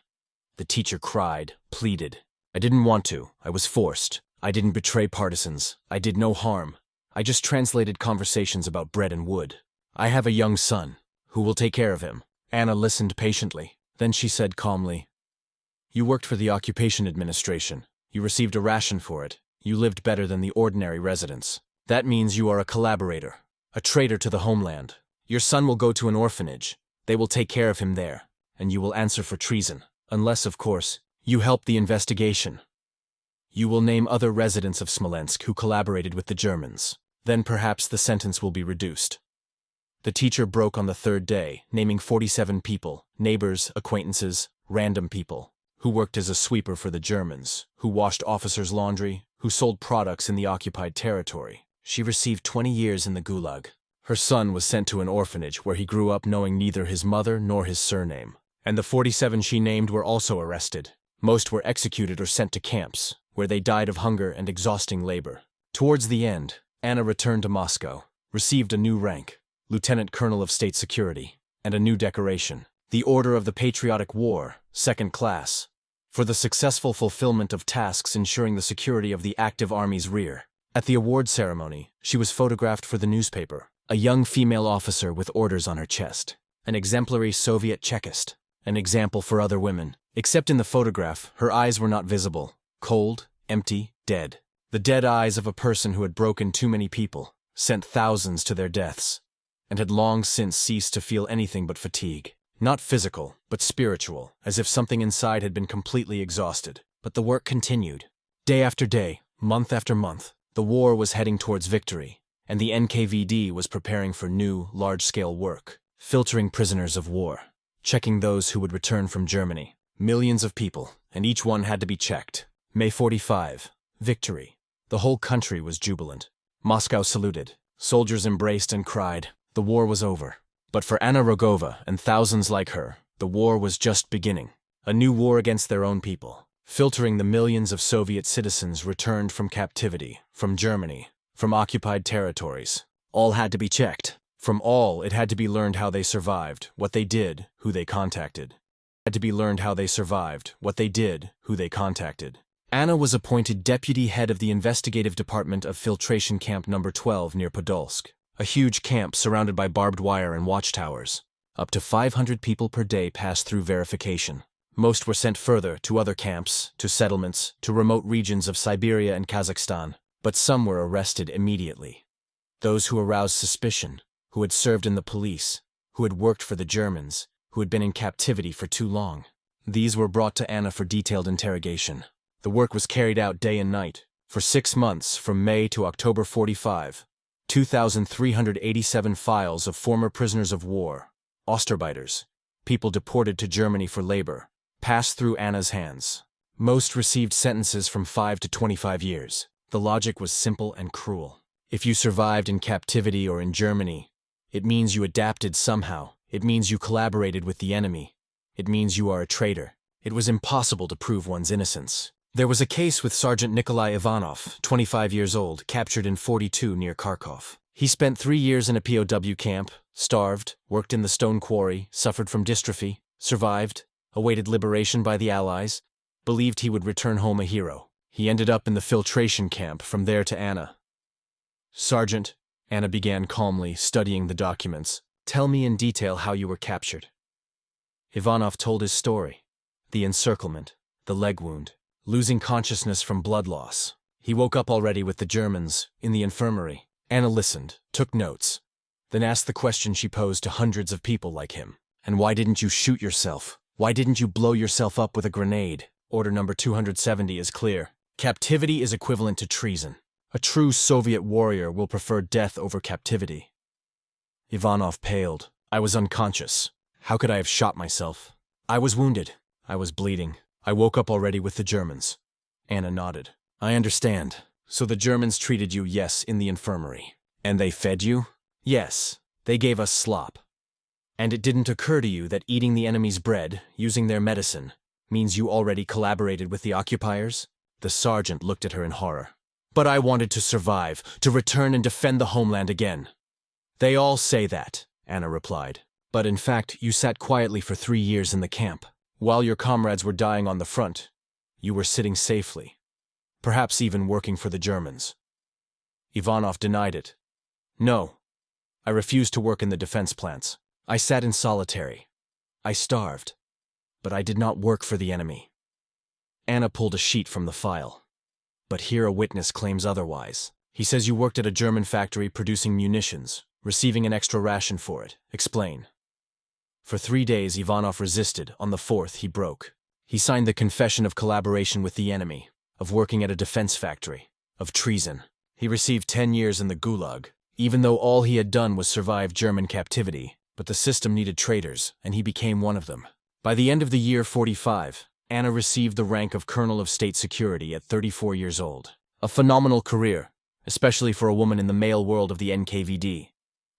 The teacher cried, pleaded. "I didn't want to. I was forced. I didn't betray partisans. I did no harm. I just translated conversations about bread and wood. I have a young son. Who will take care of him?" Anna listened patiently. Then she said calmly, "You worked for the occupation administration. You received a ration for it. You lived better than the ordinary residents. That means you are a collaborator, a traitor to the homeland. Your son will go to an orphanage. They will take care of him there, and you will answer for treason. Unless, of course, you help the investigation. You will name other residents of Smolensk who collaborated with the Germans. Then perhaps the sentence will be reduced." The teacher broke on the 3rd day, naming 47 people, neighbors, acquaintances, random people, who worked as a sweeper for the Germans, who washed officers' laundry, who sold products in the occupied territory. She received 20 years in the Gulag. Her son was sent to an orphanage where he grew up knowing neither his mother nor his surname. And the 47 she named were also arrested. Most were executed or sent to camps, where they died of hunger and exhausting labor. Towards the end, Anna returned to Moscow, received a new rank, Lieutenant Colonel of State Security, and a new decoration, the Order of the Patriotic War, 2nd class, for the successful fulfillment of tasks ensuring the security of the active army's rear. At the award ceremony, she was photographed for the newspaper, a young female officer with orders on her chest, an exemplary Soviet Chekist, an example for other women. Except in the photograph, her eyes were not visible. Cold, empty, dead. The dead eyes of a person who had broken too many people, sent thousands to their deaths, and had long since ceased to feel anything but fatigue. Not physical, but spiritual, as if something inside had been completely exhausted. But the work continued. Day after day, month after month, the war was heading towards victory, and the NKVD was preparing for new, large-scale work, filtering prisoners of war, checking those who would return from Germany. Millions of people, and each one had to be checked. May 45. Victory. The whole country was jubilant. Moscow saluted. Soldiers embraced and cried. The war was over. But for Anna Rogova and thousands like her, the war was just beginning. A new war against their own people, filtering the millions of Soviet citizens returned from captivity, from Germany, from occupied territories. All had to be checked. From all, it had to be learned how they survived, what they did, who they contacted. Had to be learned how they survived, what they did, who they contacted. Anna was appointed deputy head of the investigative department of filtration camp number 12 near Podolsk, a huge camp surrounded by barbed wire and watchtowers. Up to 500 people per day passed through verification. Most were sent further to other camps, to settlements, to remote regions of Siberia and Kazakhstan, but some were arrested immediately. Those who aroused suspicion, who had served in the police, who had worked for the Germans, who had been in captivity for too long. These were brought to Anna for detailed interrogation. The work was carried out day and night. For 6 months, from May to October 45, 2,387 files of former prisoners of war, Ostarbeiters, people deported to Germany for labor, passed through Anna's hands. Most received sentences from 5 to 25 years. The logic was simple and cruel. If you survived in captivity or in Germany, it means you adapted somehow. It means you collaborated with the enemy. It means you are a traitor. It was impossible to prove one's innocence. There was a case with Sergeant Nikolai Ivanov, 25 years old, captured in 42 near Kharkov. He spent 3 years in a POW camp, starved, worked in the stone quarry, suffered from dystrophy, survived, awaited liberation by the Allies, believed he would return home a hero. He ended up in the filtration camp, from there to Anna. Sergeant, Anna began calmly, studying the documents. Tell me in detail how you were captured. Ivanov told his story. The encirclement, the leg wound, losing consciousness from blood loss. He woke up already with the Germans, in the infirmary. Anna listened, took notes, then asked the question she posed to hundreds of people like him. And why didn't you shoot yourself? Why didn't you blow yourself up with a grenade? Order number 270 is clear. Captivity is equivalent to treason. A true Soviet warrior will prefer death over captivity. Ivanov paled. I was unconscious. How could I have shot myself? I was wounded. I was bleeding. I woke up already with the Germans. Anna nodded. I understand. So the Germans treated you, yes, in the infirmary. And they fed you? Yes. They gave us slop. And it didn't occur to you that eating the enemy's bread, using their medicine, means you already collaborated with the occupiers? The sergeant looked at her in horror. But I wanted to survive, to return and defend the homeland again. They all say that, Anna replied. But in fact, you sat quietly for 3 years in the camp. While your comrades were dying on the front, you were sitting safely, perhaps even working for the Germans. Ivanov denied it. No, I refused to work in the defense plants. I sat in solitary. I starved, but I did not work for the enemy. Anna pulled a sheet from the file. But here a witness claims otherwise. He says you worked at a German factory producing munitions, receiving an extra ration for it. Explain. For 3 days, Ivanov resisted. On the 4th, he broke. He signed the confession of collaboration with the enemy, of working at a defense factory, of treason. He received 10 years in the GULAG, even though all he had done was survive German captivity. But the system needed traitors, and he became one of them. By the end of the year 45, Anna received the rank of Colonel of State Security at 34 years old. A phenomenal career, especially for a woman in the male world of the NKVD.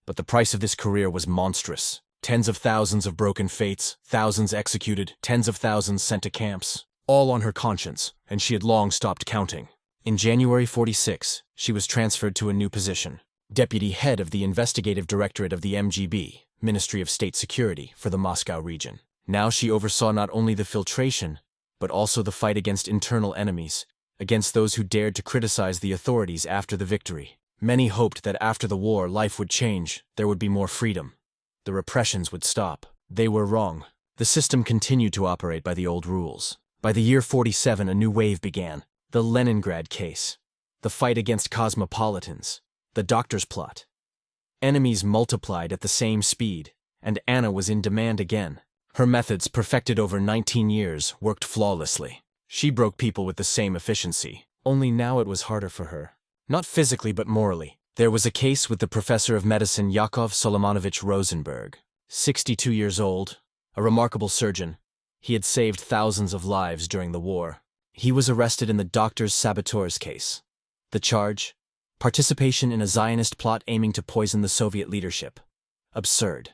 But the price of this career was monstrous. Tens of thousands of broken fates, thousands executed, tens of thousands sent to camps, all on her conscience, and she had long stopped counting. In January 46, she was transferred to a new position, deputy head of the investigative directorate of the MGB, Ministry of State Security, for the Moscow region. Now she oversaw not only the filtration, but also the fight against internal enemies, against those who dared to criticize the authorities after the victory. Many hoped that after the war, life would change, there would be more freedom. The repressions would stop. They were wrong. The system continued to operate by the old rules. By the year 47, a new wave began. The Leningrad case. The fight against cosmopolitans. The doctor's plot. Enemies multiplied at the same speed, and Anna was in demand again. Her methods, perfected over 19 years, worked flawlessly. She broke people with the same efficiency. Only now it was harder for her. Not physically, but morally. There was a case with the professor of medicine Yakov Solomonovich Rosenberg. 62 years old, a remarkable surgeon. He had saved thousands of lives during the war. He was arrested in the doctor's saboteurs case. The charge? Participation in a Zionist plot aiming to poison the Soviet leadership. Absurd.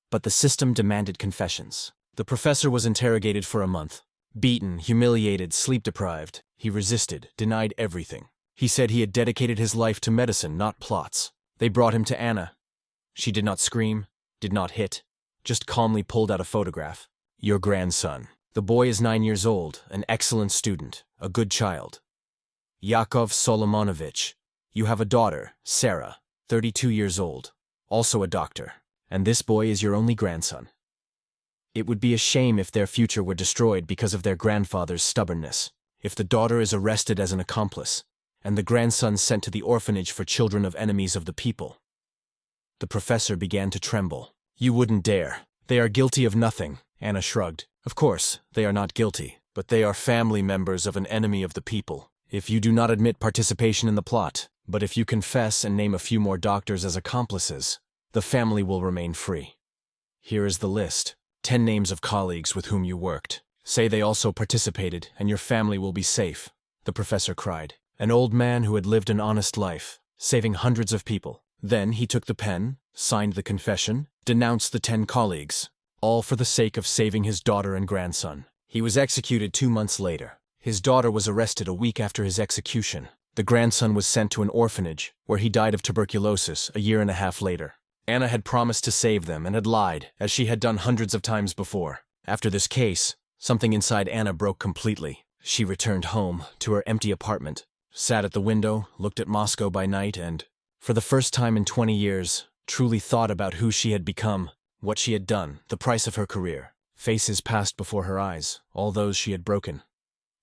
But the system demanded confessions. The professor was interrogated for a month. Beaten, humiliated, sleep-deprived. He resisted, denied everything. He said he had dedicated his life to medicine, not plots. They brought him to Anna. She did not scream, did not hit, just calmly pulled out a photograph. Your grandson. The boy is 9 years old, an excellent student, a good child. Yakov Solomonovich. You have a daughter, Sarah, 32 years old, also a doctor, and this boy is your only grandson. It would be a shame if their future were destroyed because of their grandfather's stubbornness, if the daughter is arrested as an accomplice, and the grandson sent to the orphanage for children of enemies of the people. The professor began to tremble. You wouldn't dare. They are guilty of nothing, Anna shrugged. Of course, they are not guilty, but they are family members of an enemy of the people. If you do not admit participation in the plot, but if you confess and name a few more doctors as accomplices, the family will remain free. Here is the list. 10 names of colleagues with whom you worked. Say they also participated, and your family will be safe, the professor cried. An old man who had lived an honest life, saving hundreds of people. Then he took the pen, signed the confession, denounced the 10 colleagues, all for the sake of saving his daughter and grandson. He was executed 2 months later. His daughter was arrested a week after his execution. The grandson was sent to an orphanage, where he died of tuberculosis a year and a half later. Anna had promised to save them and had lied, as she had done hundreds of times before. After this case, something inside Anna broke completely. She returned home, to her empty apartment, sat at the window, looked at Moscow by night, and, for the first time in 20 years, truly thought about who she had become, what she had done, the price of her career. Faces passed before her eyes, all those she had broken.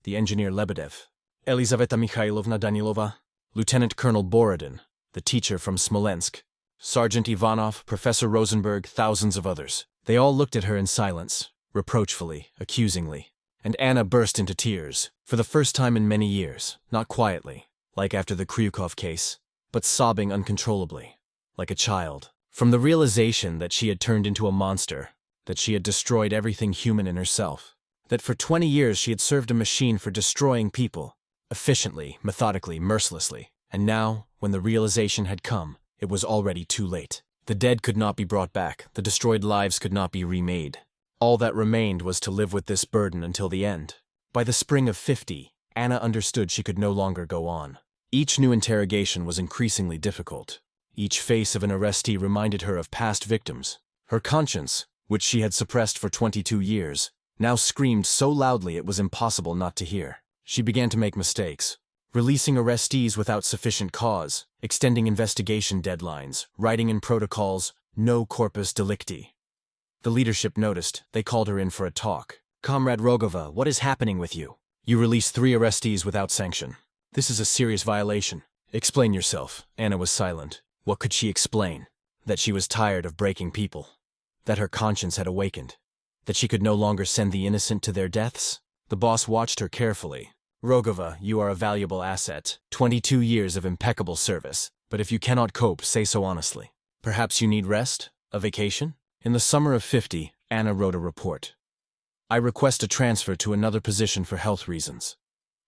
The engineer Lebedev, Elizaveta Mikhailovna Danilova, Lieutenant Colonel Borodin, the teacher from Smolensk, Sergeant Ivanov, Professor Rosenberg, thousands of others. They all looked at her in silence, reproachfully, accusingly. And Anna burst into tears, for the first time in many years, not quietly, like after the Kryukov case, but sobbing uncontrollably, like a child, from the realization that she had turned into a monster, that she had destroyed everything human in herself, that for 20 years she had served a machine for destroying people, efficiently, methodically, mercilessly, and now, when the realization had come, it was already too late. The dead could not be brought back, the destroyed lives could not be remade. All that remained was to live with this burden until the end. By the spring of 50, Anna understood she could no longer go on. Each new interrogation was increasingly difficult. Each face of an arrestee reminded her of past victims. Her conscience, which she had suppressed for 22 years, now screamed so loudly it was impossible not to hear. She began to make mistakes, releasing arrestees without sufficient cause, extending investigation deadlines, writing in protocols, no corpus delicti. The leadership noticed. They called her in for a talk. Comrade Rogova, what is happening with you? You released 3 arrestees without sanction. This is a serious violation. Explain yourself. Anna was silent. What could she explain? That she was tired of breaking people. That her conscience had awakened. That she could no longer send the innocent to their deaths? The boss watched her carefully. Rogova, you are a valuable asset. 22 years of impeccable service. But if you cannot cope, say so honestly. Perhaps you need rest? A vacation? In the summer of 50, Anna wrote a report. I request a transfer to another position for health reasons.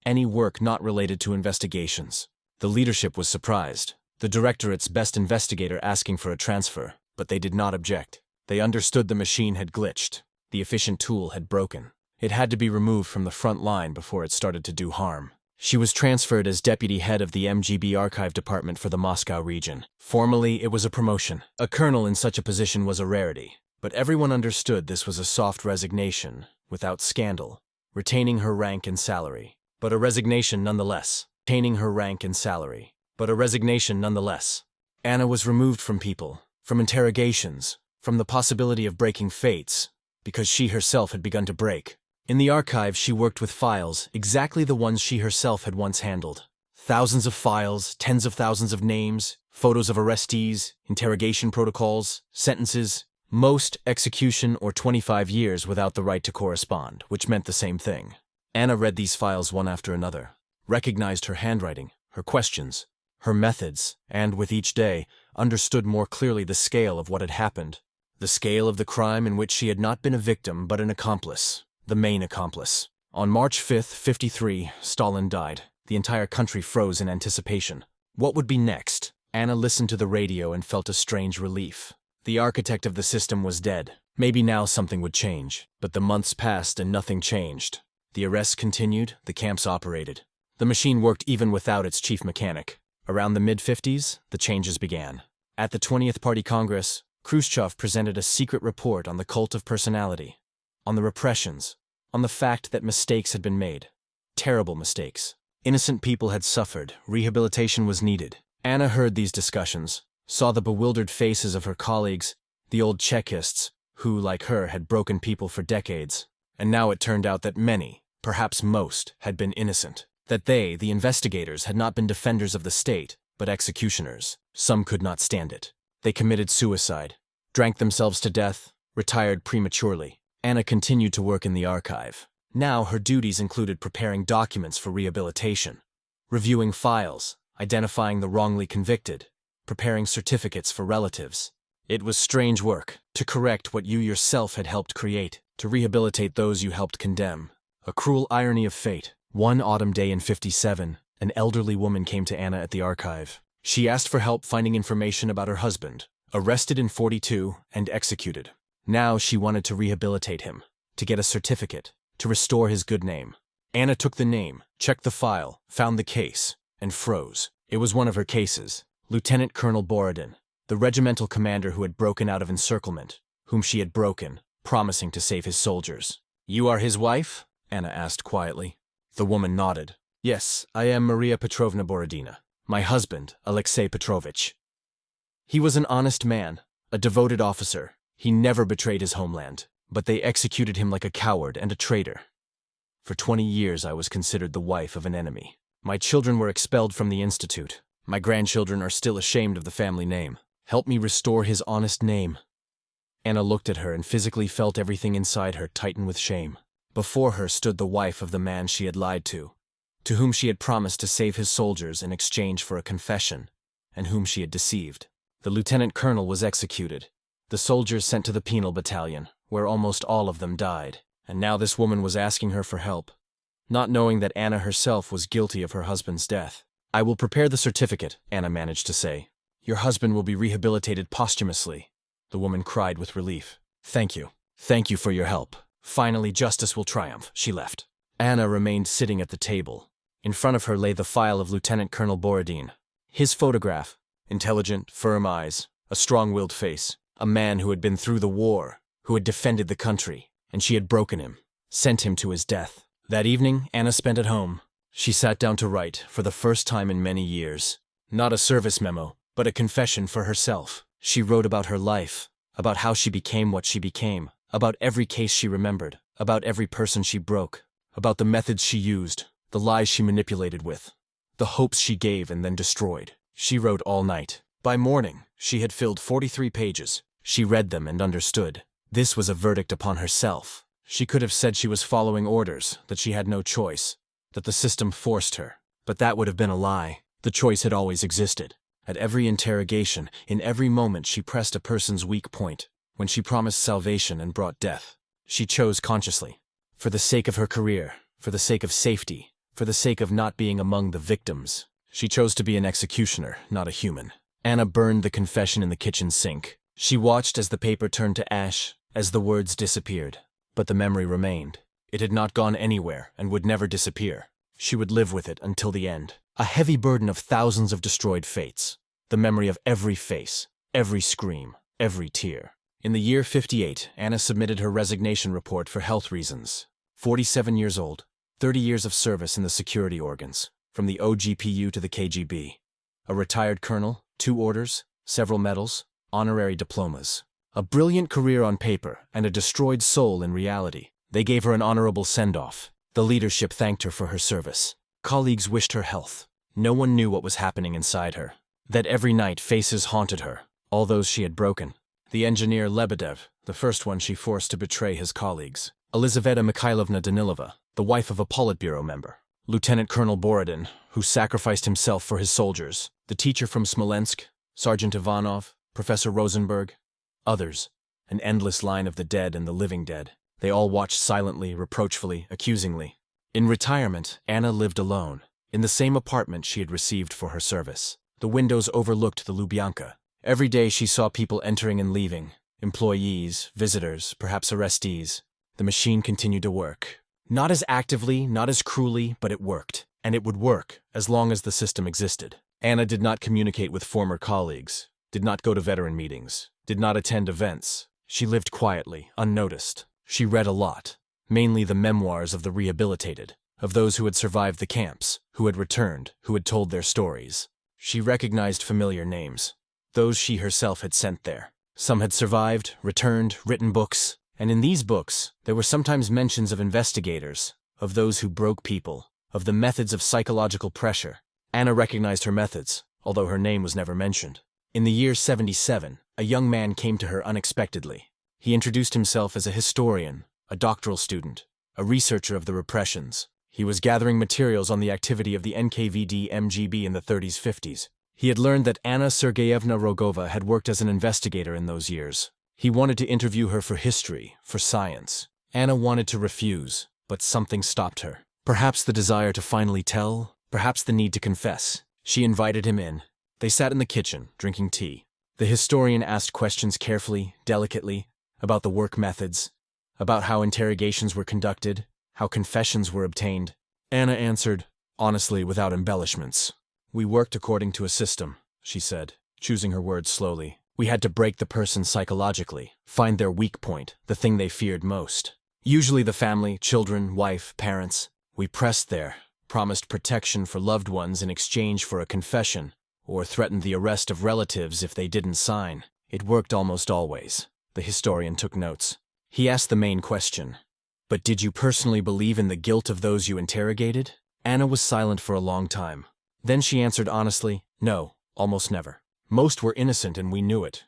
Any work not related to investigations. The leadership was surprised. The directorate's best investigator asking for a transfer, but they did not object. They understood the machine had glitched. The efficient tool had broken. It had to be removed from the front line before it started to do harm. She was transferred as deputy head of the MGB archive department for the Moscow region. Formally, it was a promotion. A colonel in such a position was a rarity. But everyone understood this was a soft resignation, without scandal, retaining her rank and salary. But a resignation nonetheless. Retaining her rank and salary. But a resignation nonetheless. Anna was removed from people, from interrogations, from the possibility of breaking fates, because she herself had begun to break. In the archive, she worked with files, exactly the ones she herself had once handled. Thousands of files, tens of thousands of names, photos of arrestees, interrogation protocols, sentences, most execution or 25 years without the right to correspond, which meant the same thing. Anna read these files one after another, recognized her handwriting, her questions, her methods, and, with each day, understood more clearly the scale of what had happened. The scale of the crime in which she had not been a victim but an accomplice, the main accomplice. On March 5th, 53, Stalin died. The entire country froze in anticipation. What would be next? Anna listened to the radio and felt a strange relief. The architect of the system was dead. Maybe now something would change. But the months passed and nothing changed. The arrests continued, the camps operated. The machine worked even without its chief mechanic. Around the mid-50s, the changes began. At the 20th Party Congress, Khrushchev presented a secret report on the cult of personality, on the repressions, on the fact that mistakes had been made. Terrible mistakes. Innocent people had suffered, rehabilitation was needed. Anna heard these discussions, saw the bewildered faces of her colleagues, the old Chekists, who, like her, had broken people for decades. And now it turned out that many, perhaps most, had been innocent. That they, the investigators, had not been defenders of the state, but executioners. Some could not stand it. They committed suicide, drank themselves to death, retired prematurely. Anna continued to work in the archive. Now her duties included preparing documents for rehabilitation, reviewing files, identifying the wrongly convicted, preparing certificates for relatives. It was strange work, to correct what you yourself had helped create, to rehabilitate those you helped condemn. A cruel irony of fate. One autumn day in 57, an elderly woman came to Anna at the archive. She asked for help finding information about her husband, arrested in 42 and executed. Now she wanted to rehabilitate him, to get a certificate, to restore his good name. Anna took the name, checked the file, found the case, and froze. It was one of her cases. Lieutenant Colonel Borodin, the regimental commander who had broken out of encirclement, whom she had broken, promising to save his soldiers. "You are his wife?" Anna asked quietly. The woman nodded. "Yes, I am Maria Petrovna Borodina. My husband, Alexei Petrovich. He was an honest man, a devoted officer. He never betrayed his homeland, but they executed him like a coward and a traitor. For 20 years I was considered the wife of an enemy. My children were expelled from the institute. My grandchildren are still ashamed of the family name. Help me restore his honest name." Anna looked at her and physically felt everything inside her tighten with shame. Before her stood the wife of the man she had lied to whom she had promised to save his soldiers in exchange for a confession, and whom she had deceived. The lieutenant colonel was executed, the soldiers sent to the penal battalion, where almost all of them died, and now this woman was asking her for help, not knowing that Anna herself was guilty of her husband's death. "I will prepare the certificate," Anna managed to say. "Your husband will be rehabilitated posthumously." The woman cried with relief. "Thank you. Thank you for your help. Finally, justice will triumph." She left. Anna remained sitting at the table. In front of her lay the file of Lieutenant Colonel Borodin. His photograph, intelligent, firm eyes, a strong-willed face, a man who had been through the war, who had defended the country, and she had broken him, sent him to his death. That evening, Anna spent at home. She sat down to write, for the first time in many years. Not a service memo, but a confession for herself. She wrote about her life, about how she became what she became, about every case she remembered, about every person she broke, about the methods she used, the lies she manipulated with, the hopes she gave and then destroyed. She wrote all night. By morning, she had filled 43 pages. She read them and understood. This was a verdict upon herself. She could have said she was following orders, that she had no choice, that the system forced her. But that would have been a lie. The choice had always existed. At every interrogation, in every moment she pressed a person's weak point. When she promised salvation and brought death, she chose consciously. For the sake of her career, for the sake of safety, for the sake of not being among the victims. She chose to be an executioner, not a human. Anna burned the confession in the kitchen sink. She watched as the paper turned to ash, as the words disappeared. But the memory remained. It had not gone anywhere and would never disappear. She would live with it until the end. A heavy burden of thousands of destroyed fates. The memory of every face, every scream, every tear. In the year 58, Anna submitted her resignation report for health reasons. 47 years old, 30 years of service in the security organs, from the OGPU to the KGB. A retired colonel, 2 orders, several medals, honorary diplomas. A brilliant career on paper and a destroyed soul in reality. They gave her an honorable send-off. The leadership thanked her for her service. Colleagues wished her health. No one knew what was happening inside her. That every night faces haunted her, all those she had broken. The engineer Lebedev, the first one she forced to betray his colleagues. Elizaveta Mikhailovna Danilova, the wife of a Politburo member. Lieutenant Colonel Borodin, who sacrificed himself for his soldiers. The teacher from Smolensk, Sergeant Ivanov, Professor Rosenberg. Others, an endless line of the dead and the living dead. They all watched silently, reproachfully, accusingly. In retirement, Anna lived alone, in the same apartment she had received for her service. The windows overlooked the Lubyanka. Every day she saw people entering and leaving, employees, visitors, perhaps arrestees. The machine continued to work. Not as actively, not as cruelly, but it worked. And it would work as long as the system existed. Anna did not communicate with former colleagues, did not go to veteran meetings, did not attend events. She lived quietly, unnoticed. She read a lot, mainly the memoirs of the rehabilitated, of those who had survived the camps, who had returned, who had told their stories. She recognized familiar names, those she herself had sent there. Some had survived, returned, written books, and in these books there were sometimes mentions of investigators, of those who broke people, of the methods of psychological pressure. Anna recognized her methods, although her name was never mentioned. In the year 77, a young man came to her unexpectedly. He introduced himself as a historian, a doctoral student, a researcher of the repressions. He was gathering materials on the activity of the NKVD MGB in the 30s-50s. He had learned that Anna Sergeyevna Rogova had worked as an investigator in those years. He wanted to interview her for history, for science. Anna wanted to refuse, but something stopped her. Perhaps the desire to finally tell, perhaps the need to confess. She invited him in. They sat in the kitchen, drinking tea. The historian asked questions carefully, delicately, about the work methods, about how interrogations were conducted, how confessions were obtained. Anna answered, honestly, without embellishments. We worked according to a system, she said, choosing her words slowly. We had to break the person psychologically, find their weak point, the thing they feared most. Usually the family, children, wife, parents. We pressed there, promised protection for loved ones in exchange for a confession, or threatened the arrest of relatives if they didn't sign. It worked almost always. The historian took notes. He asked the main question. But did you personally believe in the guilt of those you interrogated? Anna was silent for a long time. Then she answered honestly, no, almost never. Most were innocent and we knew it.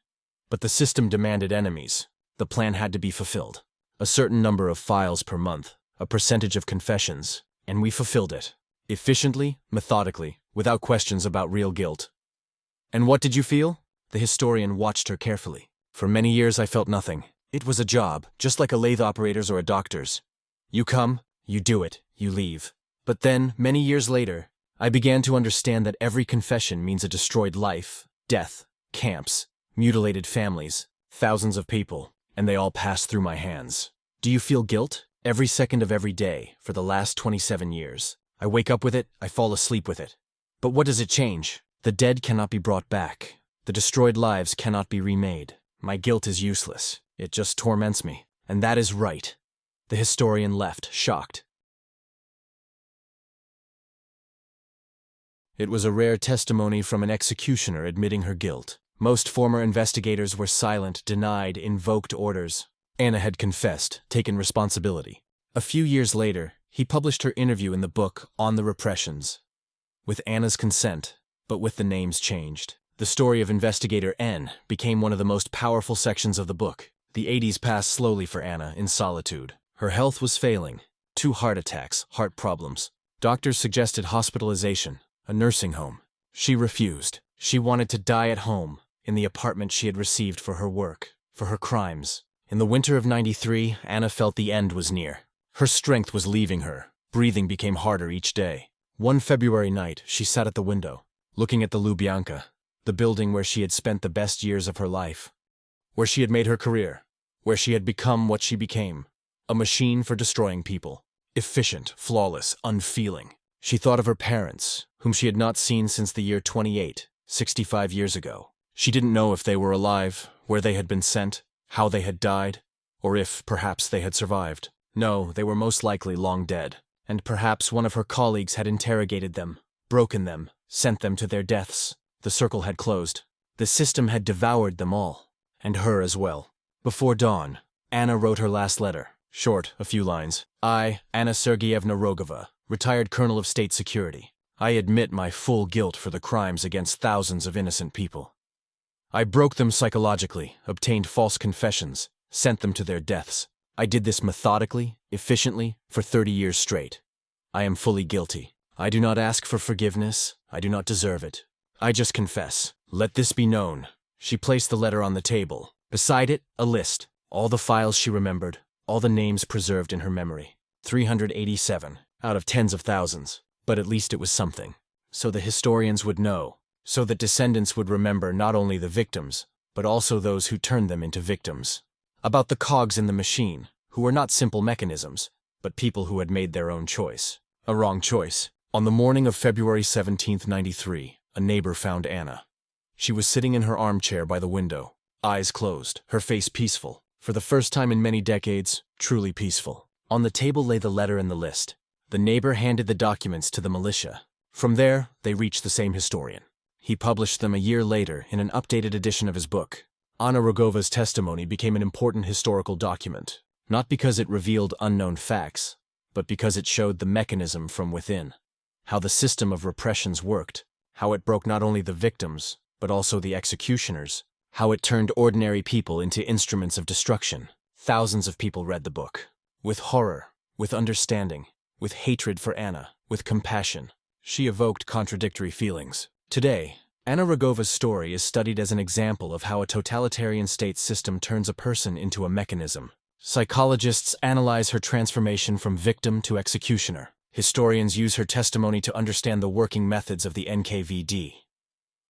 But the system demanded enemies. The plan had to be fulfilled. A certain number of files per month, a percentage of confessions, and we fulfilled it. Efficiently, methodically, without questions about real guilt. And what did you feel? The historian watched her carefully. For many years I felt nothing. It was a job, just like a lathe operator's or a doctor's. You come, you do it, you leave. But then, many years later, I began to understand that every confession means a destroyed life, death, camps, mutilated families, thousands of people, and they all pass through my hands. Do you feel guilt? Every second of every day, for the last 27 years. I wake up with it, I fall asleep with it. But what does it change? The dead cannot be brought back. The destroyed lives cannot be remade. My guilt is useless. It just torments me. And that is right. The historian left, shocked. It was a rare testimony from an executioner admitting her guilt. Most former investigators were silent, denied, invoked orders. Anna had confessed, taken responsibility. A few years later, he published her interview in the book On the Repressions. With Anna's consent, but with the names changed. The story of Investigator N became one of the most powerful sections of the book. The 80s passed slowly for Anna, in solitude. Her health was failing. 2 heart attacks, heart problems. Doctors suggested hospitalization, a nursing home. She refused. She wanted to die at home, in the apartment she had received for her work, for her crimes. In the winter of '93, Anna felt the end was near. Her strength was leaving her. Breathing became harder each day. One February night, she sat at the window, looking at the Lubyanka, the building where she had spent the best years of her life, where she had made her career, where she had become what she became, a machine for destroying people, efficient, flawless, unfeeling. She thought of her parents, whom she had not seen since the year 28, 65 years ago. She didn't know if they were alive, where they had been sent, how they had died, or if, perhaps, they had survived. No, they were most likely long dead, and perhaps one of her colleagues had interrogated them, broken them, sent them to their deaths. The circle had closed. The system had devoured them all, and her as well. Before dawn, Anna wrote her last letter. Short, a few lines. I, Anna Sergeyevna Rogova, retired Colonel of State Security. I admit my full guilt for the crimes against thousands of innocent people. I broke them psychologically, obtained false confessions, sent them to their deaths. I did this methodically, efficiently, for 30 years straight. I am fully guilty. I do not ask for forgiveness. I do not deserve it. I just confess. Let this be known. She placed the letter on the table. Beside it, a list. All the files she remembered, all the names preserved in her memory. 387, out of tens of thousands. But at least it was something. So the historians would know. So that descendants would remember not only the victims, but also those who turned them into victims. About the cogs in the machine, who were not simple mechanisms, but people who had made their own choice. A wrong choice. On the morning of February 17, 93, a neighbor found Anna. She was sitting in her armchair by the window, eyes closed, her face peaceful. For the first time in many decades, truly peaceful. On the table lay the letter and the list. The neighbor handed the documents to the militia. From there, they reached the same historian. He published them a year later in an updated edition of his book. Anna Rogova's testimony became an important historical document, not because it revealed unknown facts, but because it showed the mechanism from within, how the system of repressions worked, how it broke not only the victims, but also the executioners, how it turned ordinary people into instruments of destruction. Thousands of people read the book. With horror, with understanding, with hatred for Anna, with compassion. She evoked contradictory feelings. Today, Anna Rogova's story is studied as an example of how a totalitarian state system turns a person into a mechanism. Psychologists analyze her transformation from victim to executioner. Historians use her testimony to understand the working methods of the NKVD.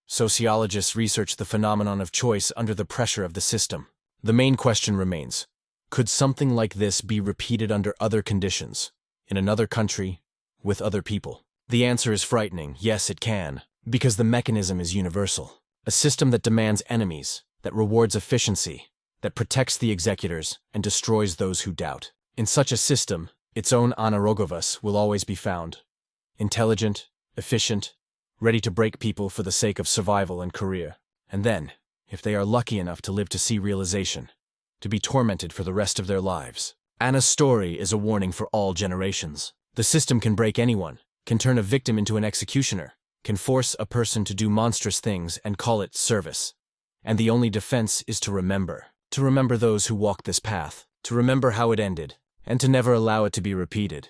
Sociologists research the phenomenon of choice under the pressure of the system. The main question remains, could something like this be repeated under other conditions, in another country, with other people? The answer is frightening. Yes, it can. Because the mechanism is universal. A system that demands enemies, that rewards efficiency, that protects the executors and destroys those who doubt. In such a system, its own Anna Rogovas will always be found. Intelligent, efficient, ready to break people for the sake of survival and career. And then, if they are lucky enough to live to see realization, to be tormented for the rest of their lives. Anna's story is a warning for all generations. The system can break anyone, can turn a victim into an executioner, can force a person to do monstrous things and call it service. And the only defense is to remember those who walked this path, to remember how it ended, and to never allow it to be repeated.